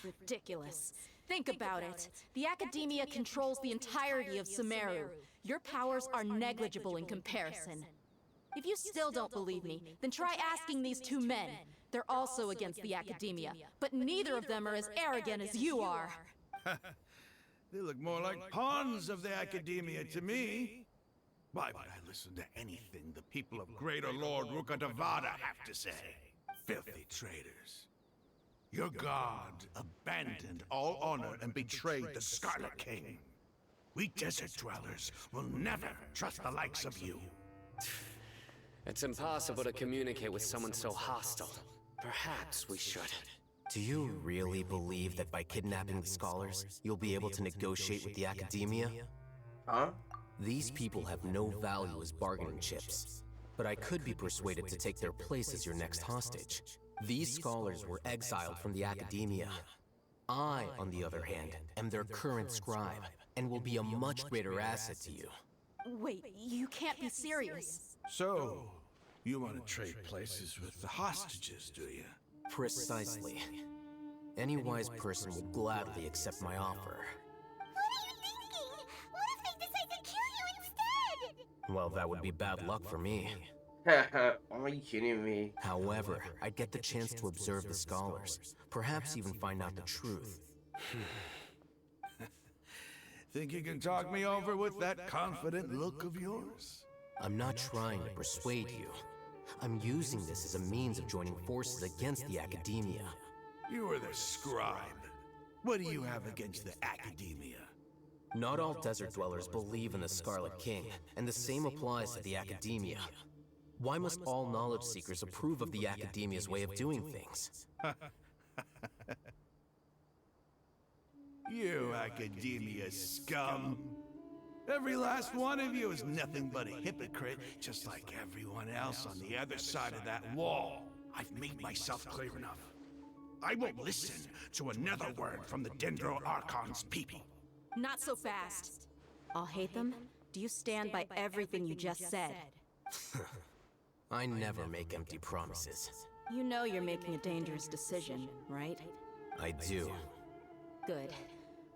Ridiculous. Think about it. The Academia controls the entirety of Sumeru. Your powers are negligible in comparison. If you still don't believe me, then try asking these two men. They're also against the Academia, but neither of them are as arrogant as you are. They look more like pawns of the Academia to me. Why would I listen to anything the people of Greater Lord Rukkhadevada have to say? Filthy traitors. Your god abandoned all honor and betrayed the Scarlet King. We desert dwellers will never trust the likes of you. It's impossible to communicate with someone so hostile. Perhaps we should. Do you really believe that by kidnapping the scholars, you'll be able to negotiate with the Academia? Huh? These people have no value as bargaining chips, but I could be persuaded to take their place as your next hostage. These scholars were exiled from the Academia. I, on the other hand, am their current scribe, and will be a much greater asset to you. Wait, you can't be serious. So, you want to trade places with the hostages, do you? Precisely. Any wise person would gladly accept my offer. What are you thinking? What if they decide to kill you instead? Well, that would be bad luck for me. Are you kidding me? However, I'd get the chance to observe the scholars, perhaps even find out the truth. Think you can talk me over with that confident look of yours? I'm not trying to persuade you. I'm using this as a means of joining forces against the Academia. You are the scribe. What do you have against the Academia? Not all desert dwellers believe in the Scarlet King, and the same applies to the Academia. Why must all knowledge seekers approve of the Academia's way of doing things? You Academia scum. Every last one of you is nothing but a hypocrite, just like everyone else on the other side of that wall. I've made myself clear enough. I won't listen to another word from the Dendro Archon's people. Not so fast. I'll hate them. Do you stand by everything you just said? I never make empty promises. You know you're making a dangerous decision, right? I do. Good.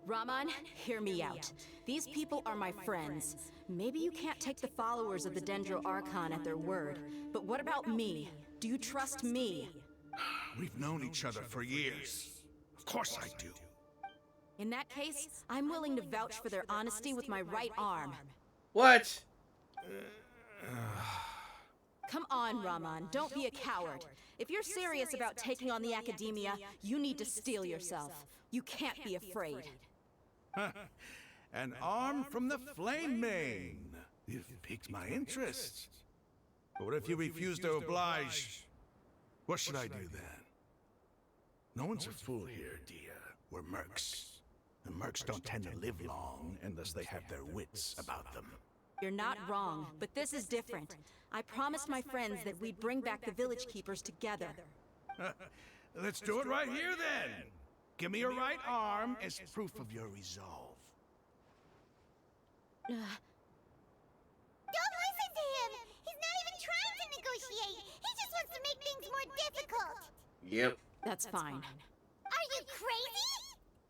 Raman, hear me out. These people are my friends. Maybe you can't take the followers of the Dendro Archon at their word, but what about me? Do you trust me? We've known each other for years. Of course I do. In that case, I'm willing to vouch for their honesty with my right arm. What? Come on, Raman, don't be a coward. If you're serious about taking on the Academia, you need to steel yourself. You can't be afraid. An arm from the Flame Mane. You've piqued my interest. But what if you refuse to oblige? What should I do then? No one's a fool here, Dia. We're mercs. And mercs don't tend to live long unless they have their wits about them. You're not wrong, but this is different. I promised my friends that we'd bring back the village keepers together. Let's do it right here then. Give me your right arm as proof of your resolve. Don't listen to him! He's not even trying to negotiate! He just wants to make things more difficult! Yep. That's fine. Are you crazy?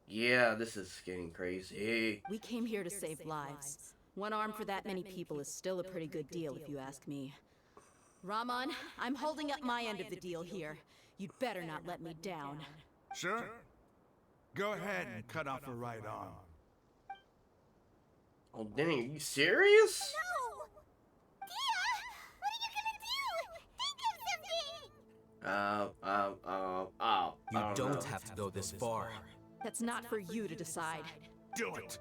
Yeah, this is getting crazy. We came here to save lives. One arm for that many people is still a pretty good deal, if you ask me. Raman, I'm holding up my end of the deal here. You'd better not let me down. Sure. Go ahead and cut off her right arm. Oh, dang, are you serious? No! Dia! What are you gonna do? Think of something! You don't have to go this far. That's not for you to decide. Do it!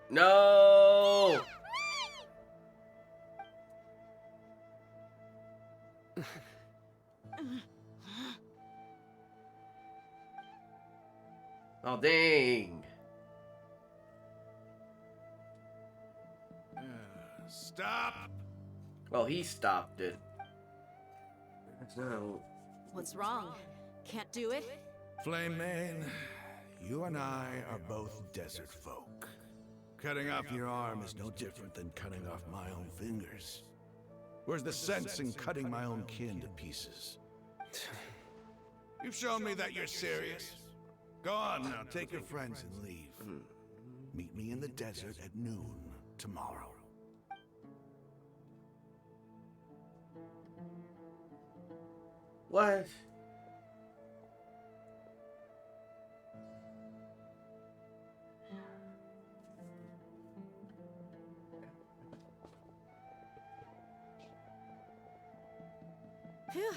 No! Oh, dang. Stop! Well, he stopped it. No. What's wrong? Can't do it? Flame Mane, you and I are both desert folk. Cutting off your arm is no different than cutting off my own fingers. Where's the sense in cutting my own kin to pieces? You've shown me that you're serious. Go on now, take your friends and leave. Meet me in the desert at noon tomorrow. What? Phew.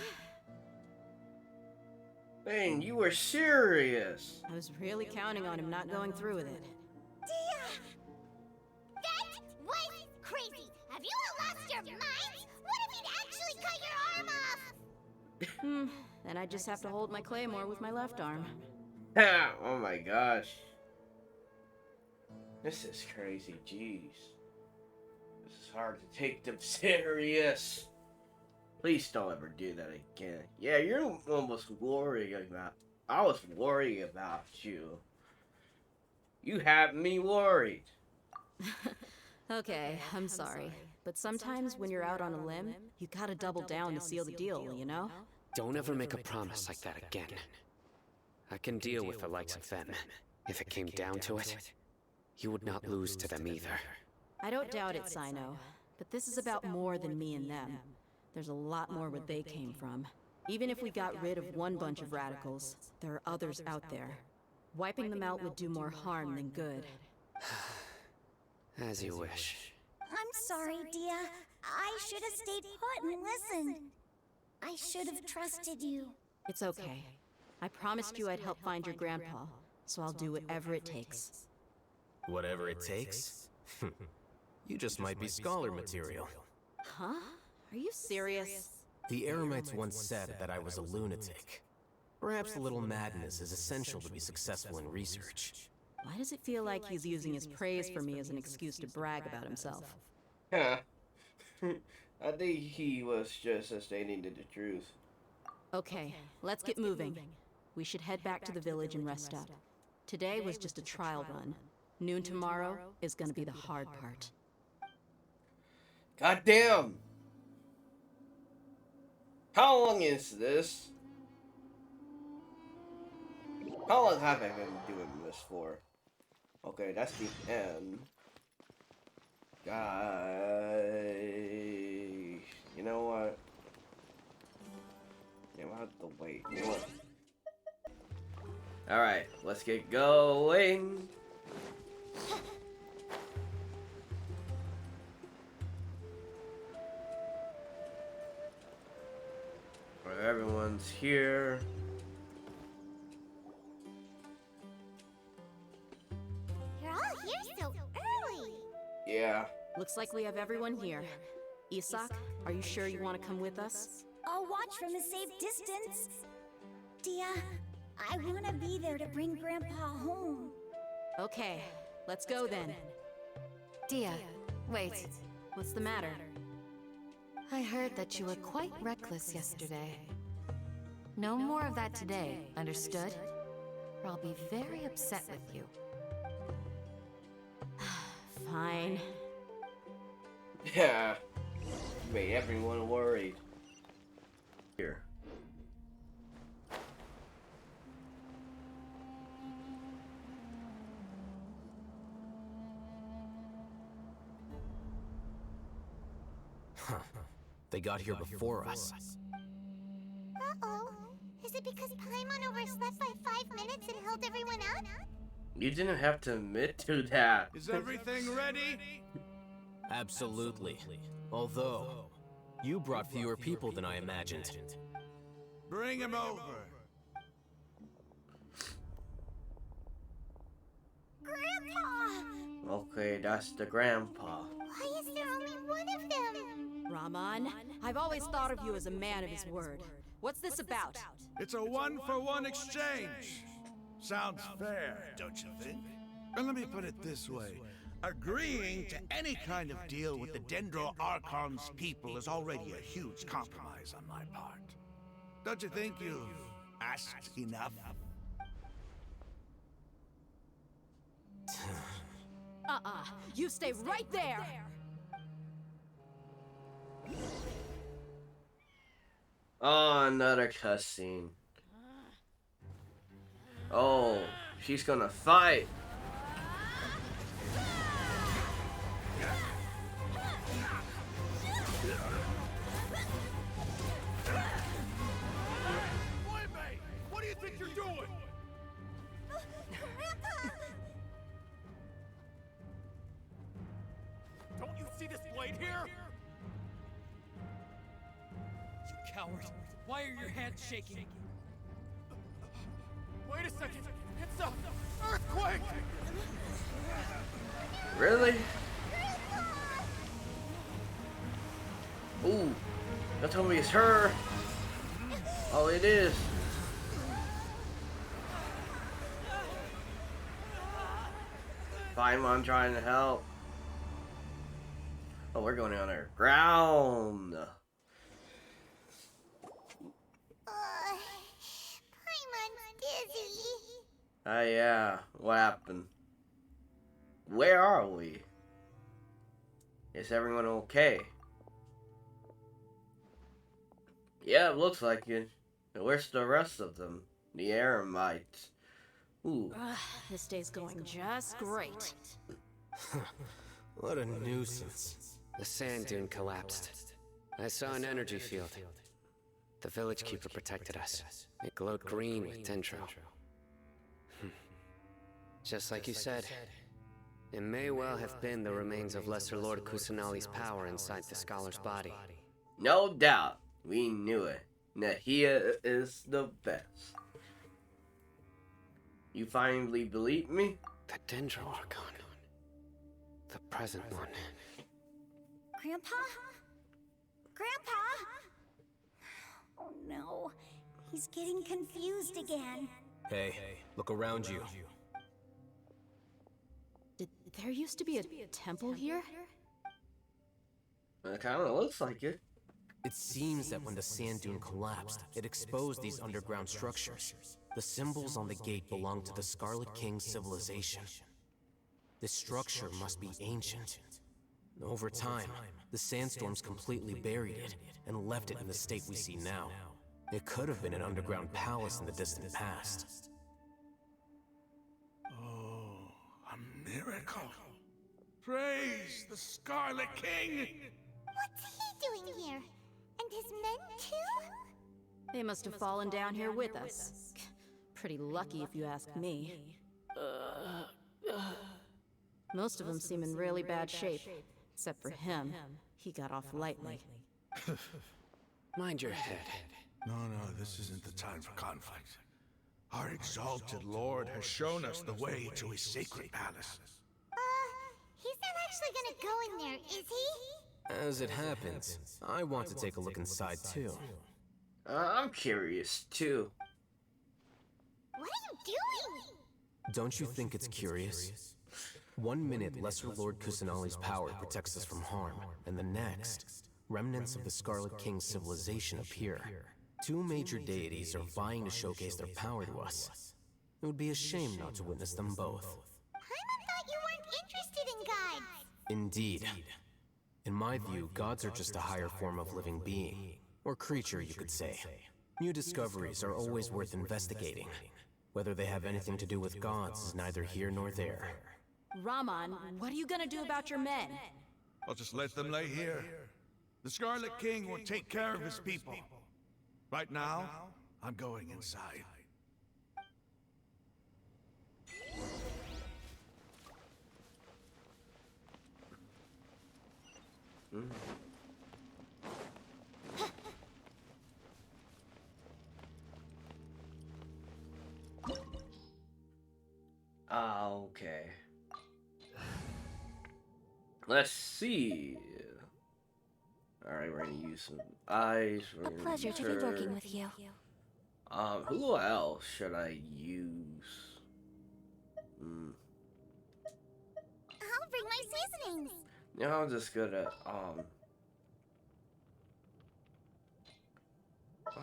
Dang, you were serious. I was really counting on him not going through with it. Dia! That was crazy! Have you all lost your minds? What if he'd actually cut your arm off? Then I just have to hold my claymore with my left arm. Oh my gosh. This is crazy, jeez. This is hard to take them serious. Please don't ever do that again. Yeah, you're almost worried about... I was worried about you. You have me worried. Okay, I'm sorry. But sometimes when you're out on a limb, you gotta double down to seal the deal, you know? Don't ever make a promise like that again. I can deal with the likes of them. If it came down to it, you would not lose to them either. I don't doubt it, Sino. But this is about more than me and them. There's a lot more where they came from. Even if we got rid of one bunch of radicals, there are others out there. Wiping them out would do more harm than good. As you wish. I'm sorry, Dia. I should have stayed put and listened. I should have trusted you. It's okay. I promised you I'd help find your grandpa, so I'll do whatever it takes. Whatever it takes? You just might be scholar material. Huh? Are you serious? The Eremites once said that I was a lunatic. Perhaps a little madness is essential to be successful in research. Why does it feel like he's using his praise for me as an excuse to brag about himself? Yeah. I think he was just stating the truth. Okay, let's get moving. We should head back to the village and rest up. Today was just a trial run. Noon tomorrow is gonna be the hard part. God damn! How long is this? How long have I been doing this for? Okay, that's the end. Guys, you know what? Yeah, we'll have to wait. You know what? Alright, let's get going. Everyone's here. You're all here so early. Yeah. Looks like we have everyone here. Isak, are you sure you want to come with us? I'll watch from a safe distance. Dia, I want to be there to bring Grandpa home. Okay, let's go then. Dia, wait. What's the matter? I heard that you were quite reckless yesterday. No more of that today, understood? Or I'll be very upset with you. Fine. Yeah. Made everyone worried. Here. Huh. They got here before us. Uh-oh. Is it because Paimon overslept by 5 minutes and held everyone up? You didn't have to admit to that. Is everything ready? Absolutely. Although, you brought fewer people than I imagined. Bring him over. Grandpa! Okay, that's the grandpa. Why is there only one of them? Raman, I've always thought of you as a man of his word. What's this about? It's a one-for-one exchange. Sounds fair, don't you think? And let me put it this way. Agreeing to any kind of deal with the Dendro Archon's people is already a huge compromise on my part. Don't you think you've asked enough? You stay right there! Oh, another cutscene. Oh, she's gonna fight. What do you think you're doing? Don't you see this blade here? You coward! Why are your hands shaking? Wait a second! It's a earthquake! Really? Ooh, don't tell me it's her. Oh, it is. Paimon trying to help. Oh, we're going underground. Paimon's dizzy. Yeah. What happened? Where are we? Is everyone okay? Yeah, it looks like it. Where's the rest of them? The Eremites. Ooh. This day's going just great. What a nuisance. The sand dune collapsed. I saw an energy field. The village keeper protected us. It glowed green with dendro. Just like you said, it may well have been the remains of Lesser Lord Kusanali's power inside the scholar's body. No doubt. We knew it. Nahia is the best. You finally believe me? The Dendro Archon. The present one. Grandpa? Grandpa? Oh no. He's getting confused again. Hey, look around you. Did there used to be a temple here? It kind of looks like it. It seems that when the sand dune collapsed, it exposed these underground structures. The symbols on the gate belong to the Scarlet King's civilization. This structure must be ancient. Over time, the sandstorms completely buried it and left it in the state we see now. It could have been an underground palace in the distant past. Oh, a miracle. Praise the Scarlet King! What's he doing here? And his men too? They must have fallen down here with us. Pretty lucky if you ask me. Most of them seem in really bad shape. Except for him. He got off lightly. Mind your head. No, this isn't the time for conflict. Our exalted lord has shown us the way to his sacred palace. He's not actually gonna go in there, is he? As it happens, I want to take a look inside too. I'm curious too. What are you doing? Don't you think it's curious? 1 minute, Lesser Lord Kusanali's power protects us from harm, and the next, remnants of the Scarlet King's civilization appear. Two major deities are vying to showcase their power to us. It would be a shame not to witness them both. Paimon thought you weren't interested in gods. Indeed. In my view, gods are just a higher form of living being, or creature, you could say. New discoveries are always worth investigating. Whether they have anything to do with gods is neither here nor there. Raman, what are you gonna do about your men? I'll just let them lay here. The Scarlet King will take care of his people. Right now, I'm going inside. Okay. Let's see. Alright, we're gonna use some eyes. A pleasure to be working with you. Who else should I use? I'll bring my seasonings. No, I'm just gonna, I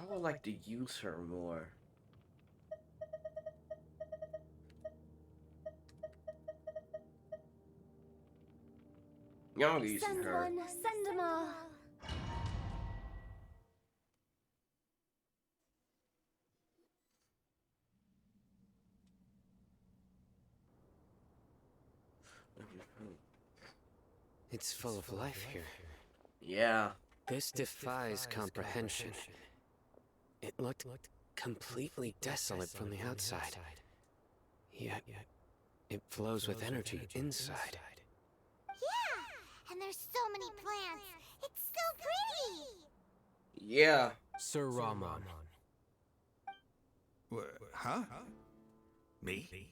would like to use her more. Yeah, I'm using Send her. one, send them all. It's full of life here. Yeah. This defies comprehension. It looked completely desolate from the outside. Yet, it flows with energy inside. Yeah, and there's so many plants. It's so pretty. Yeah. Sir Raman. Huh? Me?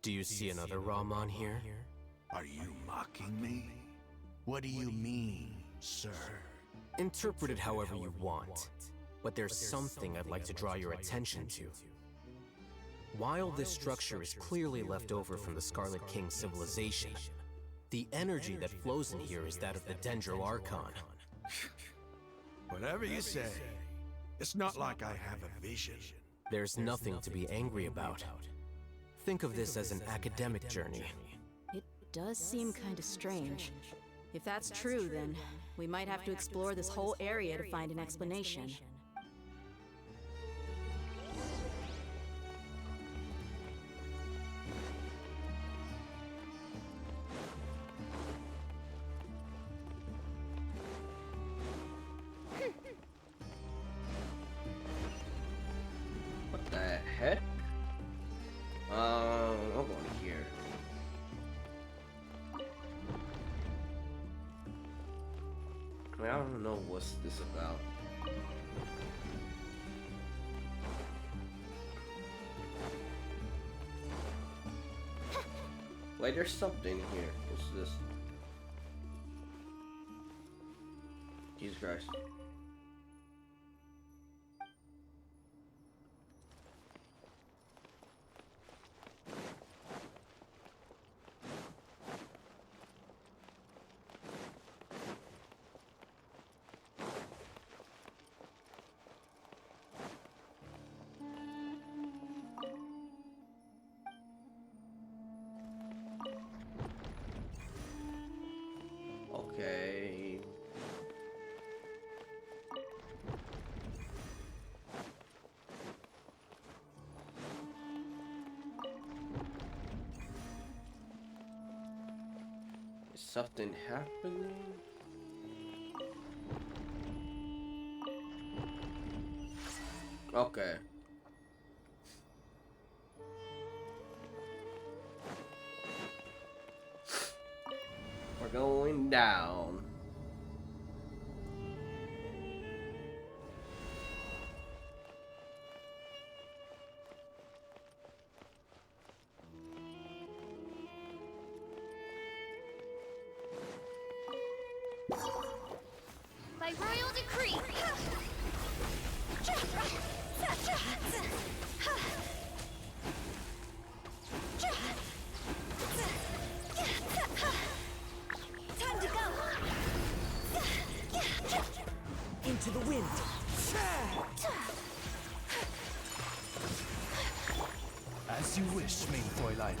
Do you see another Raman here? Are you mocking me? What do you mean, sir? Interpret it however you want, but there's something I'd like to draw your attention to. While this structure is clearly left over from the Scarlet King's civilization, the energy that flows in here is that of the Dendro Archon. Whatever you say. It's not like I have a vision. There's nothing to be angry about. Think of this as an academic journey. It does seem kind of strange. If that's true, then we might have to explore this whole area to find an explanation. I'm going here. I mean, I don't know what's this about. Wait, there's something here. What's this? Jesus Christ. Okay. Is something happening? Okay. We're going down. By royal decree. Time to go. Into the wind. As you wish, main Fräulein.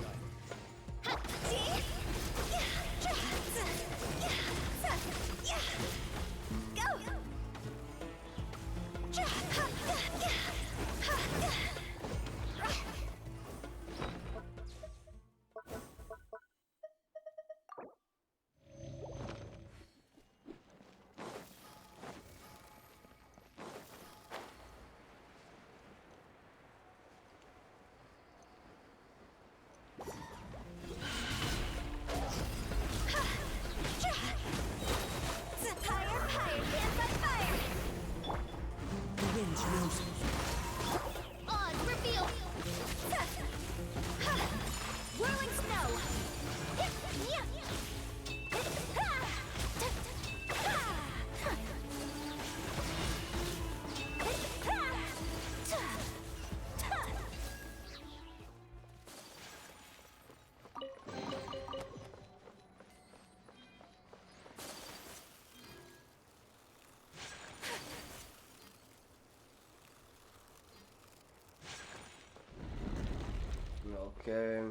Okay.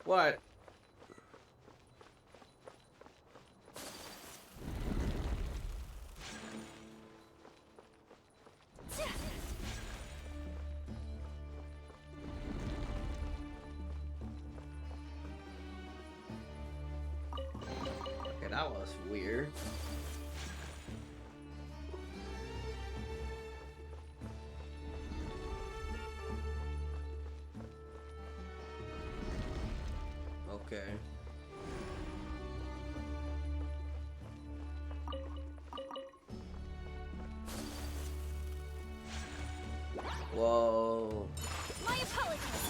What? Okay, that was weird. Okay. Whoa. My apologies.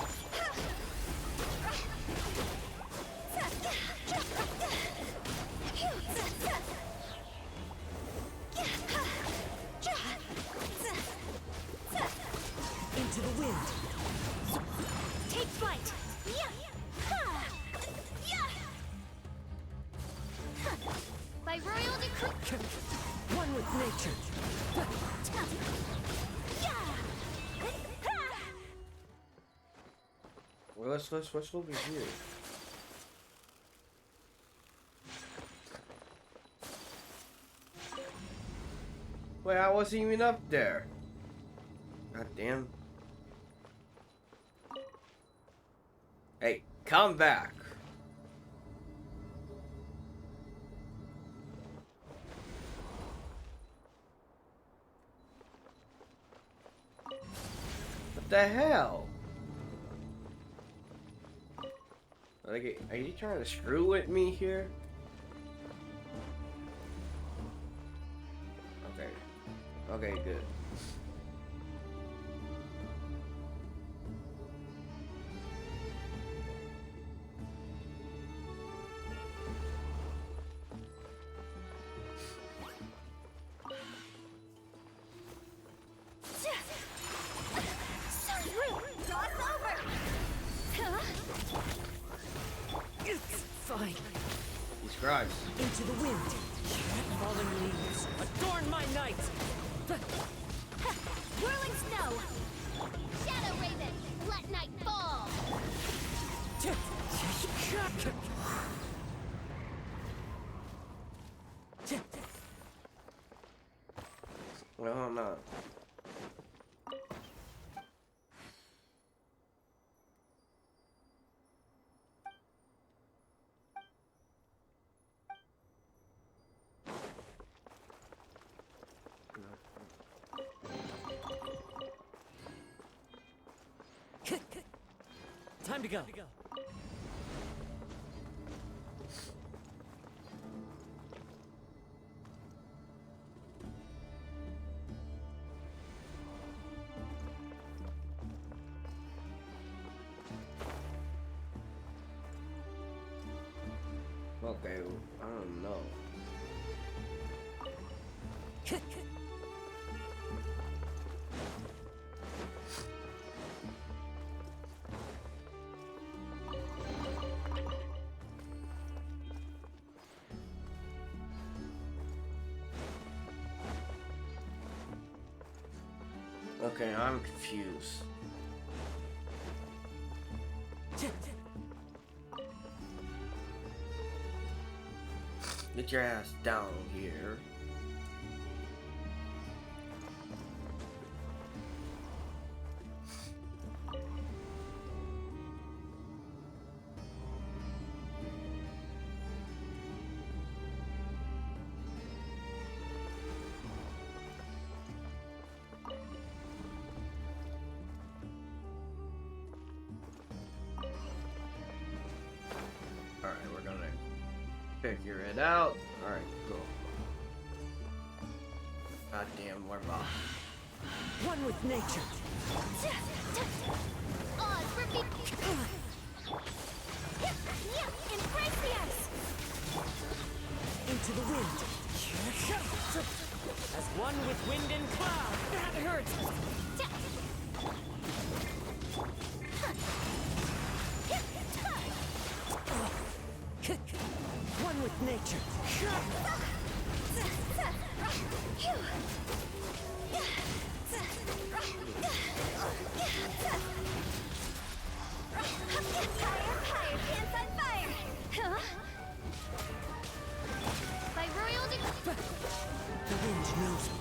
Into the wind. Take flight. By royal decree. One with nature. Well, let's over here. Wait, I wasn't even up there. God damn. Hey, come back. The hell? Like, are you trying to screw with me here? Okay. Okay, good. Fine. These scribes. Into the wind. Fallen leaves. Adorn my night. Whirling snow! Shadow Raven, let night fall! Oh no. Time to go. Okay, I don't know. Okay, I'm confused. Get your ass down here. Alright, we're gonna figure it out. Alright, cool. Goddamn, we're off. One with nature. Oz for me! Embrace the ice! Into the wind. As one with wind and cloud. That hurts. One with nature. Fire, pants on fire! Huh? By royal The wind knows me.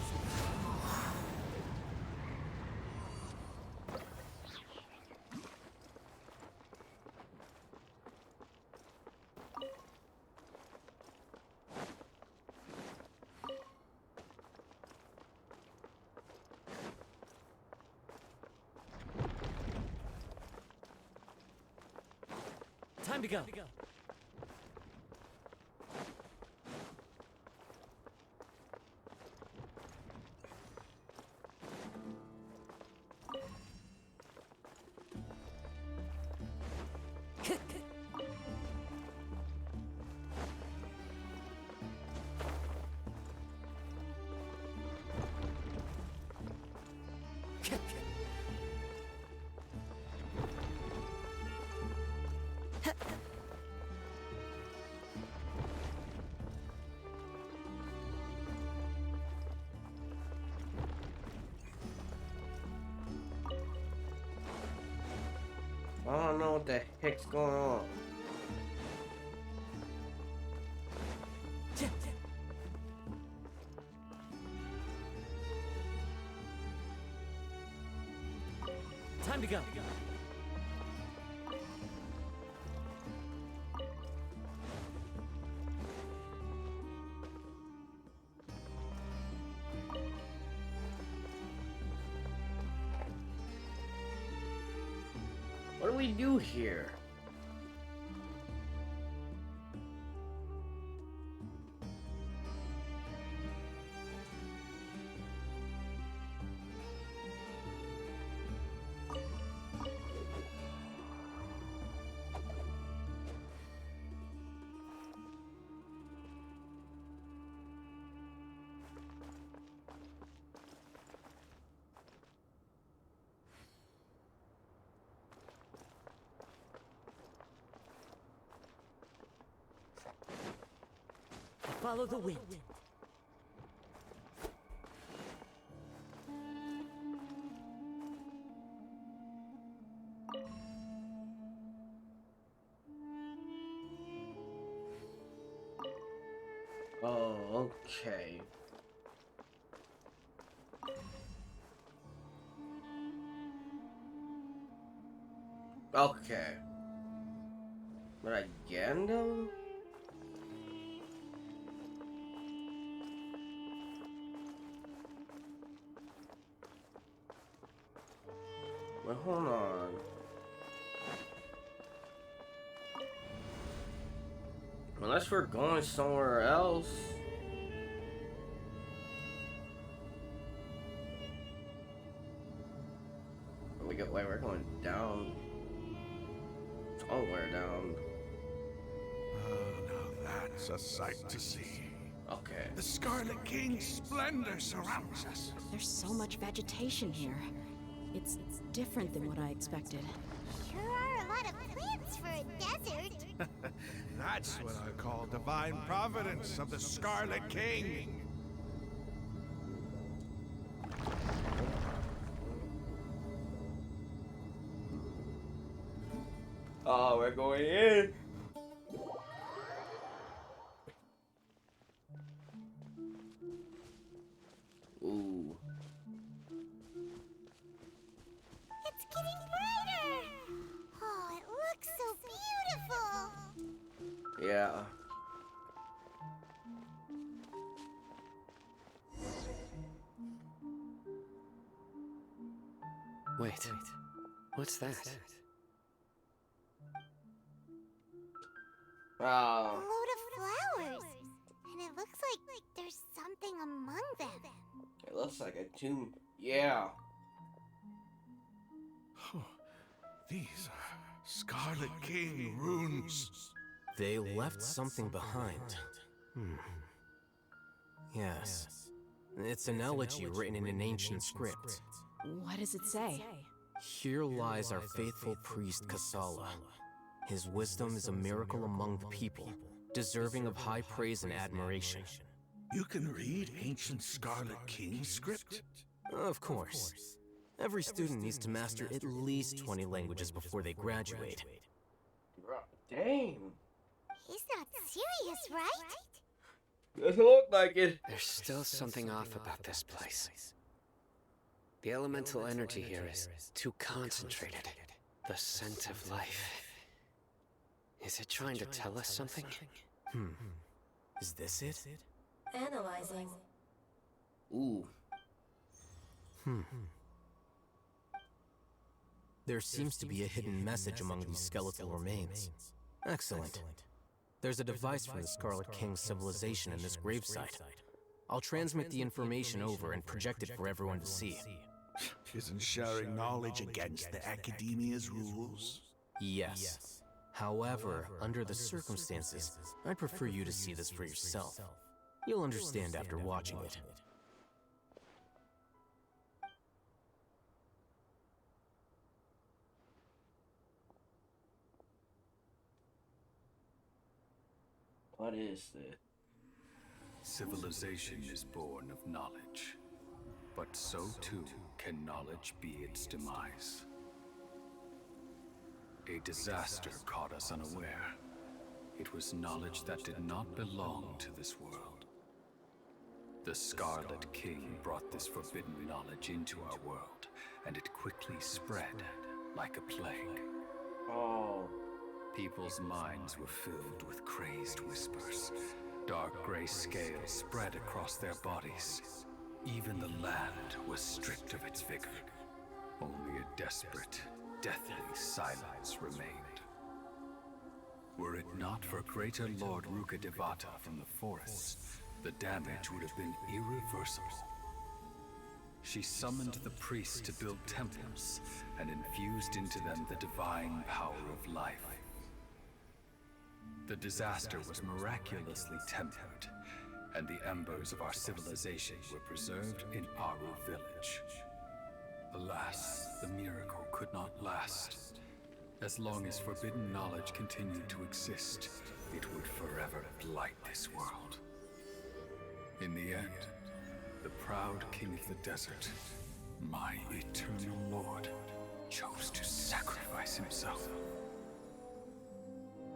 Time to go. I don't know what the heck's going on. Time to go. we do here? Follow the wind. Oh, okay. Okay. But again, though? But hold on. Unless we're going somewhere else. We're going down. Somewhere down. Oh, now that's a sight to see. Okay. The Scarlet King's splendor surrounds us. There's so much vegetation here. It's different than what I expected. Sure are a lot of plants for a desert. That's what I call divine providence of the Scarlet King. Oh, we're going in. Ooh. It's getting brighter. Oh, it looks so beautiful. Yeah. Wait. What's that? A Wow. load of flowers. And it looks like there's something among them. It looks like a tomb. Yeah. These are Scarlet King runes. They left something behind. Yes. It's an elegy written in an ancient script. What does it say? Here lies our faithful priest Kasala. His wisdom is a miracle among the people, deserving of high praise and admiration. You can read ancient Scarlet King script? Of course. Every student needs to master at least 20 languages before they graduate. Dang. He's not serious, right? Doesn't look like it. There's still something off about this place. The elemental energy here is too concentrated. The scent of life. Is it trying to tell us something? Is this it? Analyzing. Ooh. There seems to be a hidden message among these skeletal remains. Excellent. There's a device from the Scarlet King's civilization in this gravesite. I'll transmit the information over and project it for everyone to see. Isn't sharing knowledge against the Academia's rules? Yes. However, under the circumstances, I'd prefer you to see this for yourself. You'll understand after watching it. What is this? Civilization is born of knowledge, but so too can knowledge be its demise. A disaster caught us unaware. It was knowledge that did not belong to this world. The Scarlet King brought this forbidden knowledge into our world, and it quickly spread like a plague. Oh. People's minds were filled with crazed whispers. Dark gray scales spread across their bodies. Even the land was stripped of its vigor. Only a desperate, deathly silence remained. Were it not for greater Lord Rukkhadevata from the forests, the damage would have been irreversible. She summoned the priests to build temples and infused into them the divine power of life. The disaster was miraculously tempered, and the embers of our civilization were preserved in Aru village. Alas, the miracle could not last. As long as forbidden knowledge continued to exist, it would forever blight this world. In the end, the proud king of the desert, my eternal lord, chose to sacrifice himself.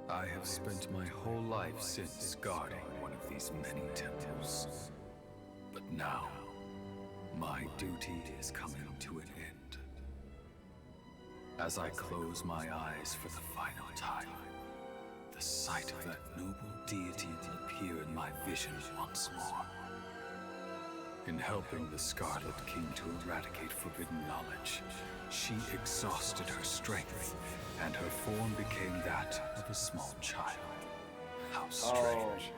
I have spent my whole life since guarding one of these many temples. But now, my duty is coming to an end. As I close my eyes for the final time, the sight of that noble deity will appear in my vision once more. In helping the Scarlet King to eradicate forbidden knowledge, she exhausted her strength, and her form became that of a small child. How strange.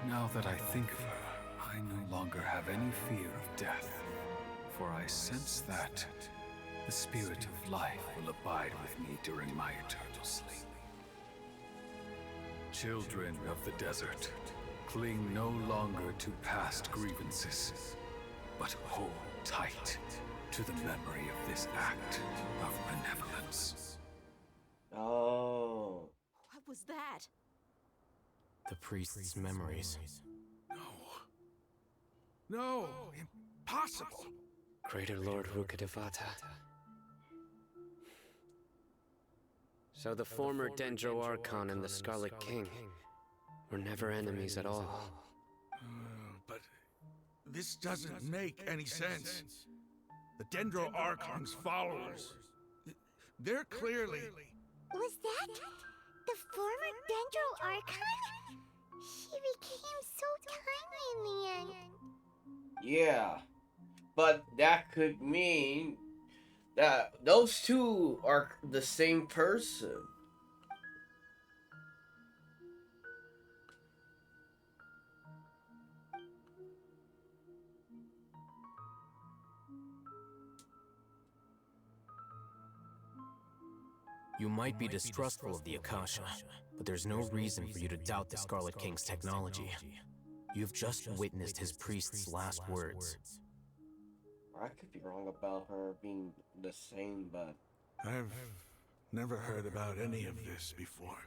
Now that I think of her, I no longer have any fear of death, for I sense that the spirit of life will abide with me during my eternal sleep. Children of the desert, cling no longer to past grievances, but hold tight to the memory of this act of benevolence. Oh. What was that? The priest's memories. No, impossible. Greater Lord Rukkhadevata. So the former Dendro Archon and the Scarlet King were never enemies at all. But this doesn't make any sense. The Dendro Archon's followers, they're clearly... Was that the former Dendro Archon? She became so tiny in the end. Yeah. But that could mean that those two are the same person. You might be distrustful of the Akasha, but there's no reason for you to doubt the Scarlet King's technology. You've just witnessed his priest's last words. I could be wrong about her being the same, but... I've never heard about any of this before.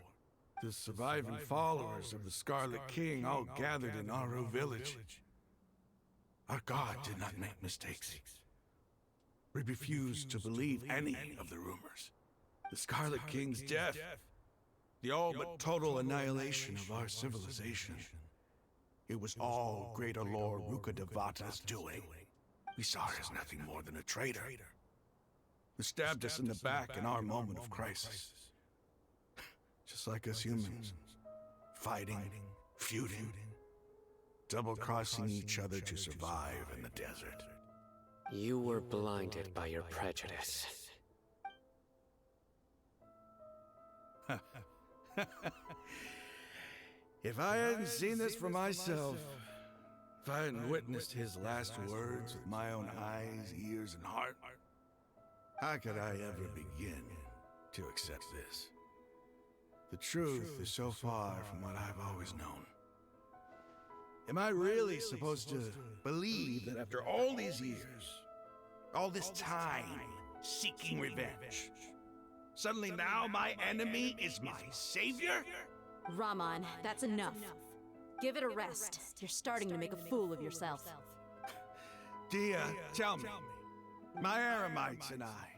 The surviving followers of the Scarlet King all gathered in Aru village. Our god did not make mistakes. We refused to believe any of the rumors. The Scarlet King's death, the all but total annihilation of our civilization. It was all Greater Lord Rukkhadevata's doing. We saw her as nothing more than a traitor, who stabbed us in the back in our moment of crisis. Just like us humans, fighting, feuding, double-crossing each other to survive in the desert. You were blinded by your prejudice. If I hadn't seen this for myself, if I hadn't witnessed his last words with my own eyes, ears, and heart, how could I ever begin to accept this? The truth is so far from what I've always known. Am I really supposed to believe that after all these years, all this time seeking revenge, suddenly now my enemy is my savior? Raman, that's enough. Give it a rest. You're starting to make a fool of yourself. Dia, tell me, my Aramites and I,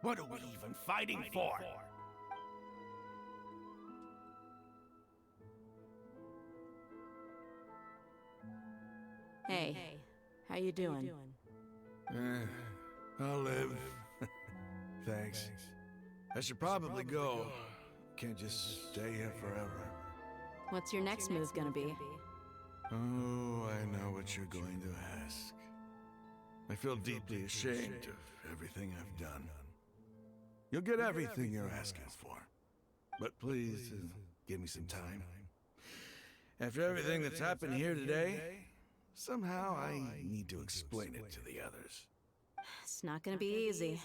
what are we even fighting for? Hey, how you doing? I'll live. Thanks. I should probably go. Can't just stay here forever. What's your next move gonna be? Oh, I know what you're going to ask. I feel deeply ashamed of everything I've done. You'll get everything you're asking for. But please, give me some time. After everything that's happened here today, somehow I need to explain it to the others. It's not gonna be easy.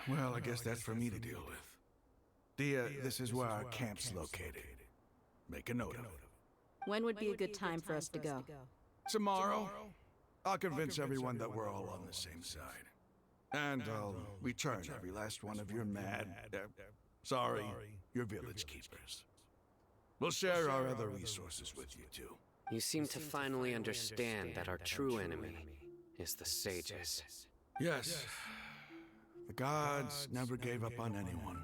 Well, I guess that's for me to deal with. This is where our camp's located. Make a note of it. When would be a good time for us to go? Tomorrow, I'll convince everyone that we're all on the same side. And I'll return every last one of your your village keepers. We'll share our other resources with you too. You seem to finally understand that our true enemy is the sages. Yes. The gods never gave up on anyone.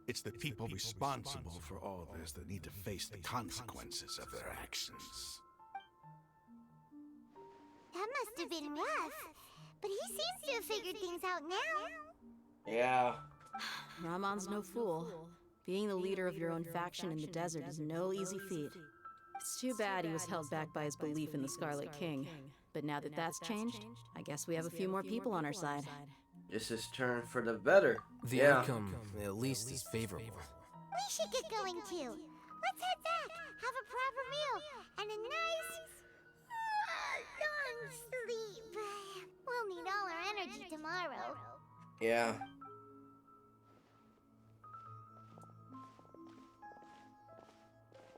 It's the people responsible for all this that need to face the consequences of their actions. That must have been rough. But he seems to have figured things out now. Yeah. Ramon's no fool. Being the leader of your own faction in the desert is no easy feat. It's too bad he was held back by his belief in the Scarlet King. But now that that's changed, I guess we have a few more people on our side. This is turned for the better. The outcome, at least, is favorable. We should get going too. Let's head back, have a proper meal, and a nice long sleep. We'll need all our energy tomorrow. Yeah.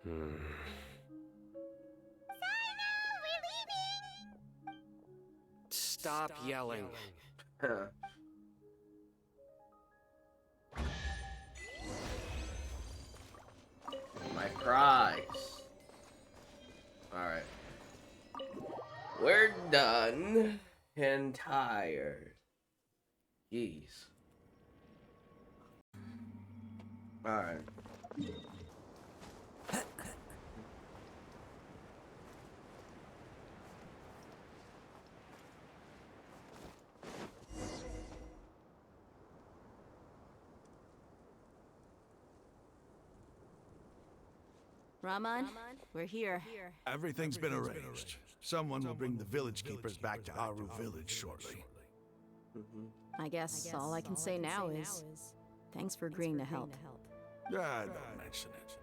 We're leaving! Stop yelling. Huh. My prize. Alright. We're done and tired. Jeez. Alright. Ramon, we're here. Everything's been arranged. Someone will bring the village keepers back to Aru village shortly. I guess all I can say now is thanks for agreeing to help. Ah, don't mention it.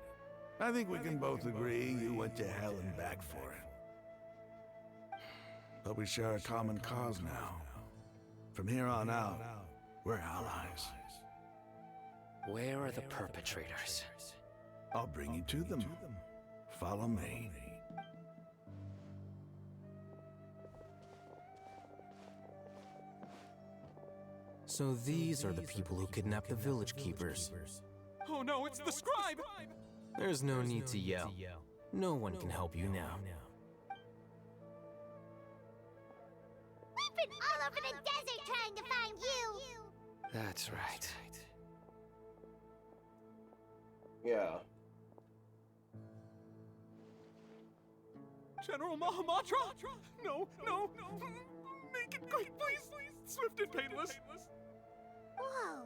I think we can both agree you went to hell and back for it. But we share a common cause now. From here on out, we're allies. Where are the perpetrators? I'll bring you to them. Follow me. So these are the people who kidnapped the village keepers. Oh no, it's the scribe! There's no need to yell. No one can help you now. We've been all over the desert trying to find you! That's right. Yeah. General Mahamatra? No, no, make it quick, please. Swift and painless. Whoa.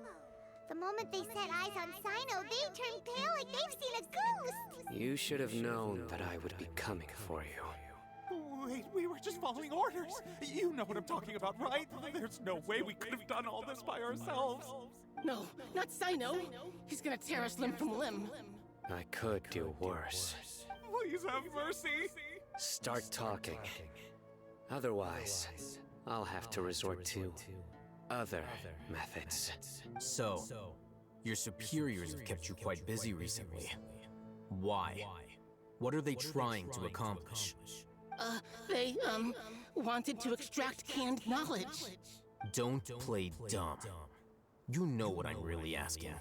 The moment they set eyes on Sino, they turned pale like they've seen a ghost! You should have known that I would be coming for you. Wait, we were just following orders. You know what I'm talking about, right? There's no way we could have done all this by ourselves. No, not Sino. He's gonna tear us limb from limb. I could do worse. Please have mercy. Start talking. Otherwise, I'll have to resort to other methods. So, your superiors have kept you quite busy recently. Why? What are they trying to accomplish? They, wanted to extract canned knowledge. Don't play dumb. You know what I'm really asking.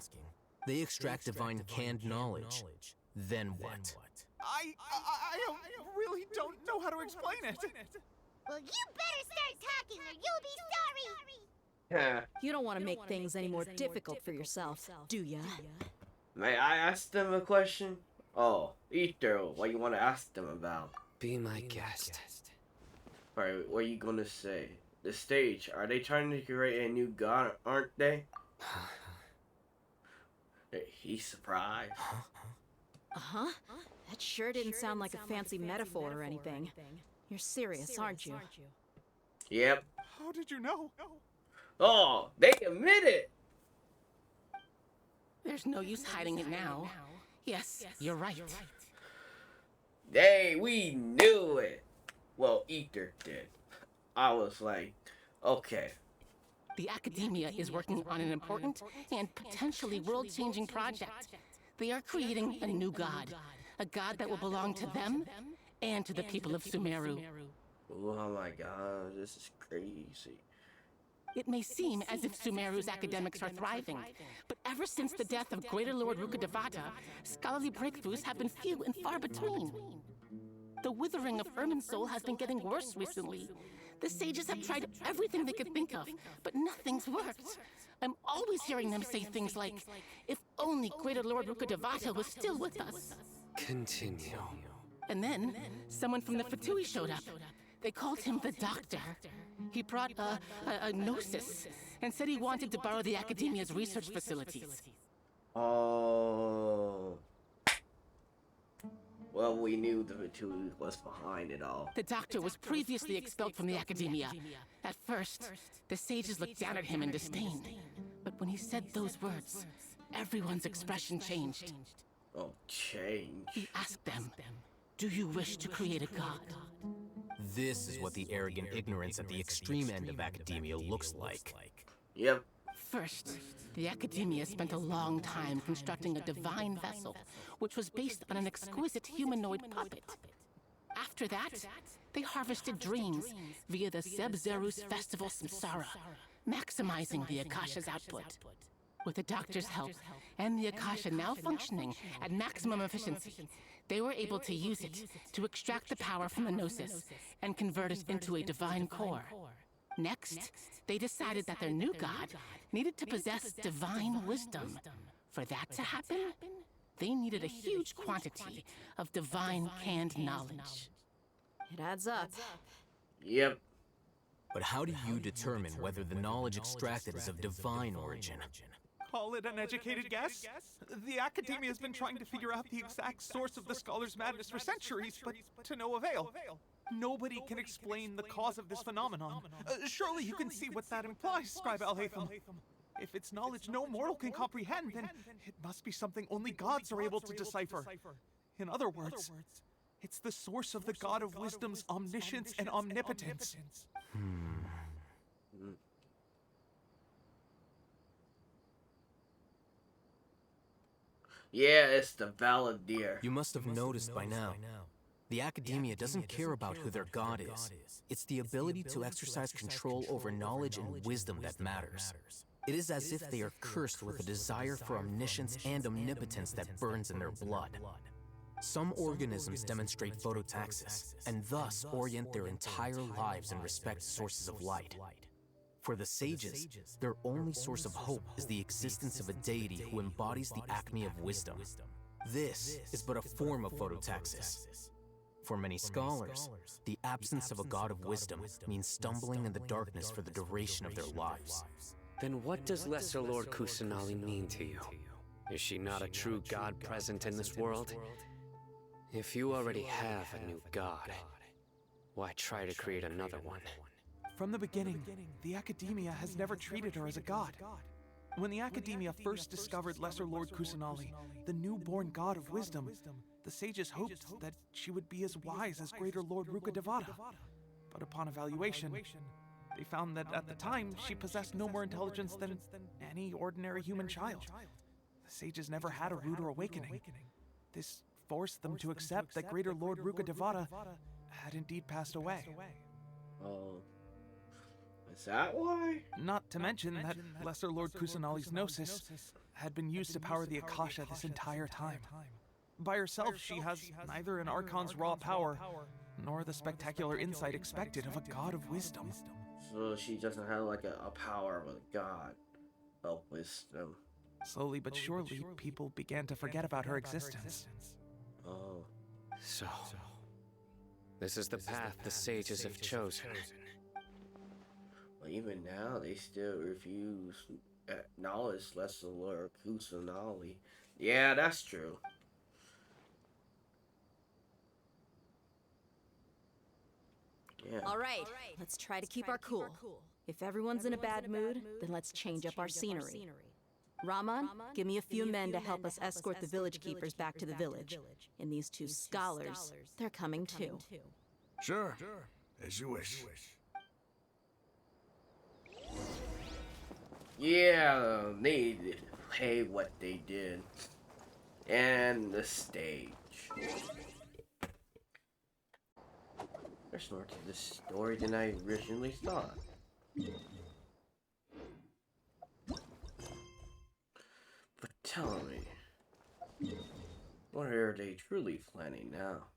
They extract divine canned knowledge. Then what? I really don't know how to explain it. Well, you better start talking or you'll be sorry! Yeah. You don't want to make things any more difficult for yourself, do ya? May I ask them a question? Oh, Ether, what you want to ask them about? Be my guest. Alright, what are you gonna say? The stage, are they trying to create a new god, aren't they? He's surprised. Uh-huh. That sure didn't sound like a fancy metaphor or anything. You're serious, aren't you? Yep. How did you know? Oh, they admit it! There's no use hiding it now. Yes, you're right. Hey, we knew it. Well, Ether did. I was like, okay. The Academia is working on an important and potentially world-changing project. They are creating a new god. A god that will belong to them and to the people of Sumeru. Oh my god, this is crazy. It may seem as if Sumeru's academics are thriving, but ever since the death of Greater Lord Rukkhadevata, scholarly breakthroughs have been few and far between. The withering of Irminsul has been getting worse recently. The sages have tried everything they could think of, but nothing's worked. I'm always hearing them say things like, if only Greater Lord Rukkhadevata was still with us. Continue. And then, someone from the Fatui showed up. They called him the Doctor. He brought a gnosis, and said he wanted to borrow the Academia's research facilities. Oh. Well, we knew the Fatui was behind it all. The Doctor was previously expelled from the Academia. At first, the sages looked down at him in disdain. But when he said those words, everyone's expression changed. Oh, change. He asked them, do you wish to create a god? This is what the arrogant ignorance at the extreme end of academia looks like. Yep. First, the Academia spent a long time constructing a divine vessel, which was based on an exquisite humanoid puppet. After that, they harvested dreams via the Sebzerus Festival Samsara, maximizing the Akasha's output. With the Doctor's help, and the Akasha now functioning at maximum efficiency, they were able to use it to extract the power from the Gnosis and convert it into a divine core. Next, they decided that their new god needed to possess divine wisdom. For that to happen, they needed a huge quantity of divine canned knowledge. It adds up. Yep. But how do you determine whether the knowledge extracted is of divine origin? Call it an educated guess? The Academia has been trying to figure out the exact source of the Scholar's madness for centuries, but to no avail. Nobody can explain the cause of this phenomenon. Surely you can see what that implies, Scribe Al-Haytham. If it's knowledge no mortal can comprehend, then it must be something only gods are able to decipher. In other words, it's the source of the God of Wisdom's omniscience and omnipotence. Yeah, it's the Valadier. You must have noticed by now. The Academia doesn't care about who their god is. It's the ability to exercise control over knowledge and wisdom that matters. It is as if they are cursed with a desire for omniscience and omnipotence that burns in their blood. Some organisms demonstrate phototaxis, and thus orient their entire lives in respect to sources of light. For the sages, their only source of hope is the existence of a deity who embodies the acme of wisdom. This is but a form of phototaxis. For many scholars, the absence of a god of wisdom means stumbling in the darkness for the duration of their lives. Then what does Lesser Lord Kusanali mean to you? Is she not a true god present in this world? If you already have a new god, why try to create another one? From the beginning, the Academia has never treated her as a god. When the Academia first discovered Lesser Lord Kusanali, the newborn god of wisdom, the sages hoped that she would be as wise as Greater Lord Rukkhadevata. But upon evaluation, they found that at the time, she possessed no more intelligence than any ordinary human child. The sages never had a ruder awakening. This forced them to accept that Greater Lord Rukkhadevata had indeed passed away. Oh. Is that why? Not to mention that Lesser Lord Kusanali's Gnosis had been used to power the Akasha this entire time. By herself, she has neither an Archon's raw power, nor the spectacular insight expected of a god of wisdom. So she doesn't have like a power of a god of wisdom. Slowly but surely, people began to forget about her existence. Oh. So, this is the path the sages have chosen. Well, even now, they still refuse to acknowledge Lesser Lord Kusanali. Yeah, that's true. Yeah. All right, let's try to keep our cool. If everyone's in a bad mood, then let's change up our scenery. Raman, give me a few men to help us escort the village keepers back to the village. And these two scholars, they're coming too. Sure. As you wish. Yeah, they did pay what they did. And the stage. There's more to this story than I originally thought. But tell me, what are they truly planning now?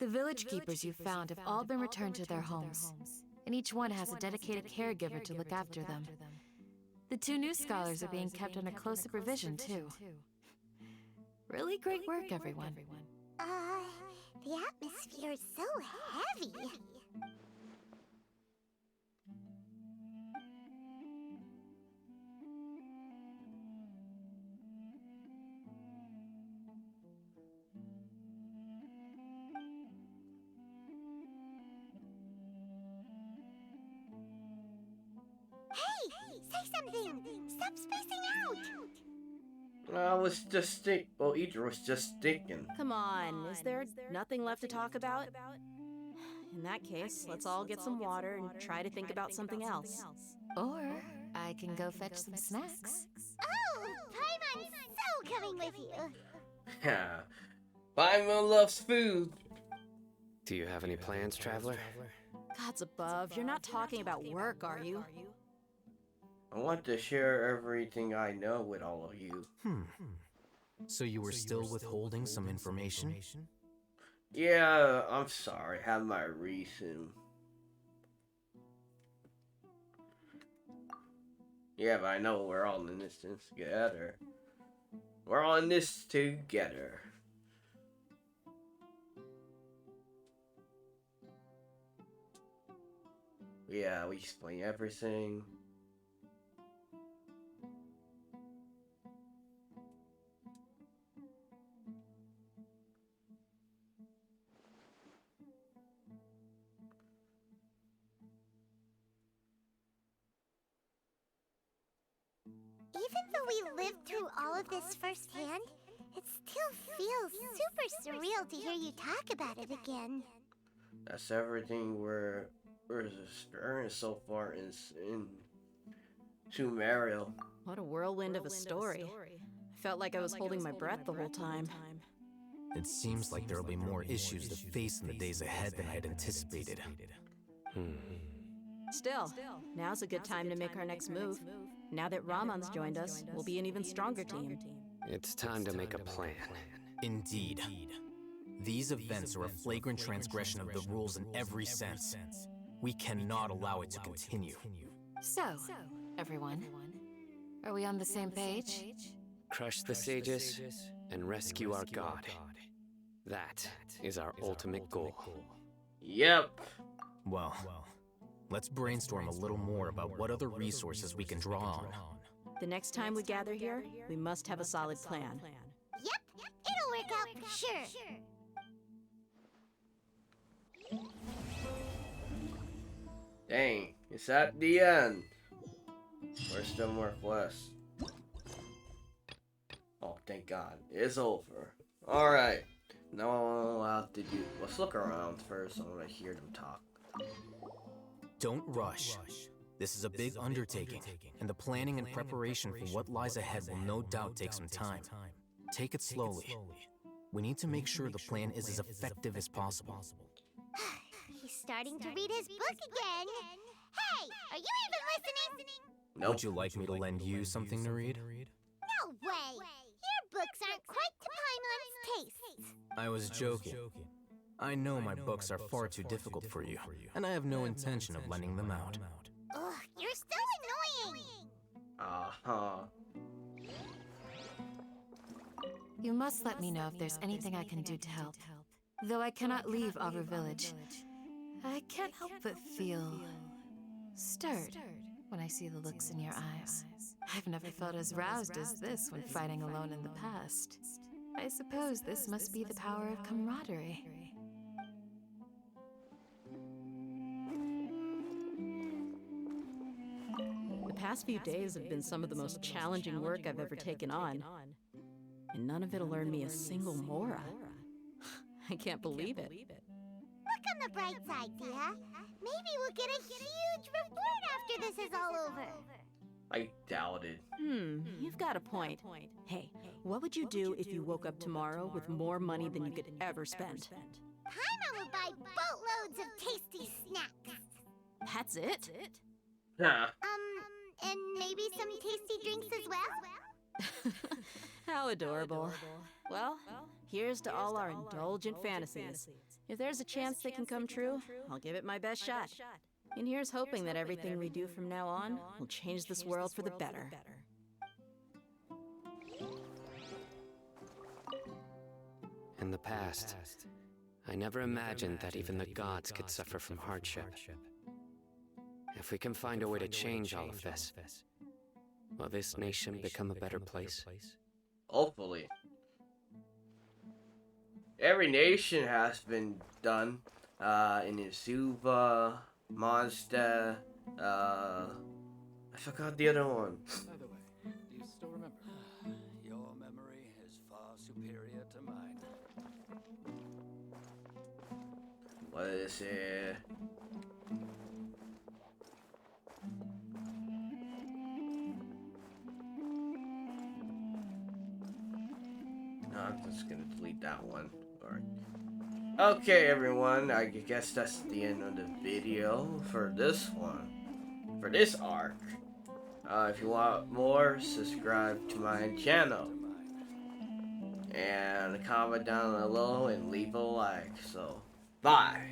The village keepers you found have all been returned to their homes, and each one has a dedicated caregiver to look after them. The two new scholars are being kept under close supervision, too. Really great work, everyone. The atmosphere is so heavy. Hey! Say something! Stop spacing out! I was just Idra was just thinking. Come on, is there nothing left to talk about? In that case, let's all get some water and try to think about something else. Or I can go fetch some snacks. Oh! Paimon's so coming with you! Yeah. Paimon loves food. Do you have any plans, traveler? Gods above, you're not talking about work, are you? I want to share everything I know with all of you. So you were still withholding some information? Yeah, I'm sorry. I have my reason. Yeah, but I know we're all in this together. We're all in this together. Yeah, we explain everything. Even though we lived through all of this firsthand, it still feels super surreal to hear you talk about it again. That's everything we're experienced so far in sumeru. What a whirlwind of a story. I felt like I was holding my breath the whole time. It seems like there will be more issues to face in the days ahead than I had anticipated. Still, now's a good time to make our next move. Now that Raman's joined us, we'll be an even stronger team. It's time to make a plan. Indeed. These events are a flagrant transgression of the rules in every sense. We cannot allow it to continue. So, everyone, are we on the same page? Crush the sages and rescue our god. That is our ultimate goal. Yep. Well, let's brainstorm a little more about what other resources we can draw on. The next time we gather here, we must have a solid plan. Yep, it'll work out for sure. Dang, it's at the end. We're still more left. Oh, thank God. It's over. Alright. Now I'll have to do. Let's look around first. I want to hear them talk. Don't rush. This is a big undertaking, and the planning and preparation for what lies ahead will no doubt take some time. Take it slowly. We need to make sure the plan is as effective as possible. He's starting to read his book again. Hey, are you even listening? Nope. Would you like me to lend you something to read? No way. Your books aren't quite to Paimon's taste. I was joking. I know my books are far too difficult for you, and I have no intention of lending them out. Ugh, you're so annoying. You must let me know if there's anything I can do to help. Though I cannot leave our village, I can't help but feel stirred when I see the looks in your eyes. I've never felt as roused as this when fighting alone in the past. I suppose this must be the power of camaraderie. The past few days have been some of the most challenging work I've ever taken on. And none of it'll earn me a single mora. I can't believe it. Look on the bright side, Dia. Maybe we'll get a huge reward after this is all over. I doubt it. You've got a point. Hey, what would you do if you woke up tomorrow with more money than you could ever spend? Paimon will buy boatloads of tasty snacks. That's it? Huh. And maybe some tasty drinks as well? How adorable. Well, here's to all our indulgent fantasies. If there's a chance they can come true, I'll give it my best shot. And here's hoping that everything we do from now on will change this world for the better. In the past, I never imagined that even the gods could suffer from hardship. If we can find a way to change all of this, will this nation become a better place? Hopefully. Every nation has been done. In Izuba, Mondstadt, I forgot the other one. By the way, do you still remember? Your memory is far superior to mine. What is it? No, I'm just gonna delete that one. Alright. Okay, everyone, I guess that's the end of the video for this one. For this arc. If you want more, subscribe to my channel. And comment down below and leave a like. So, bye.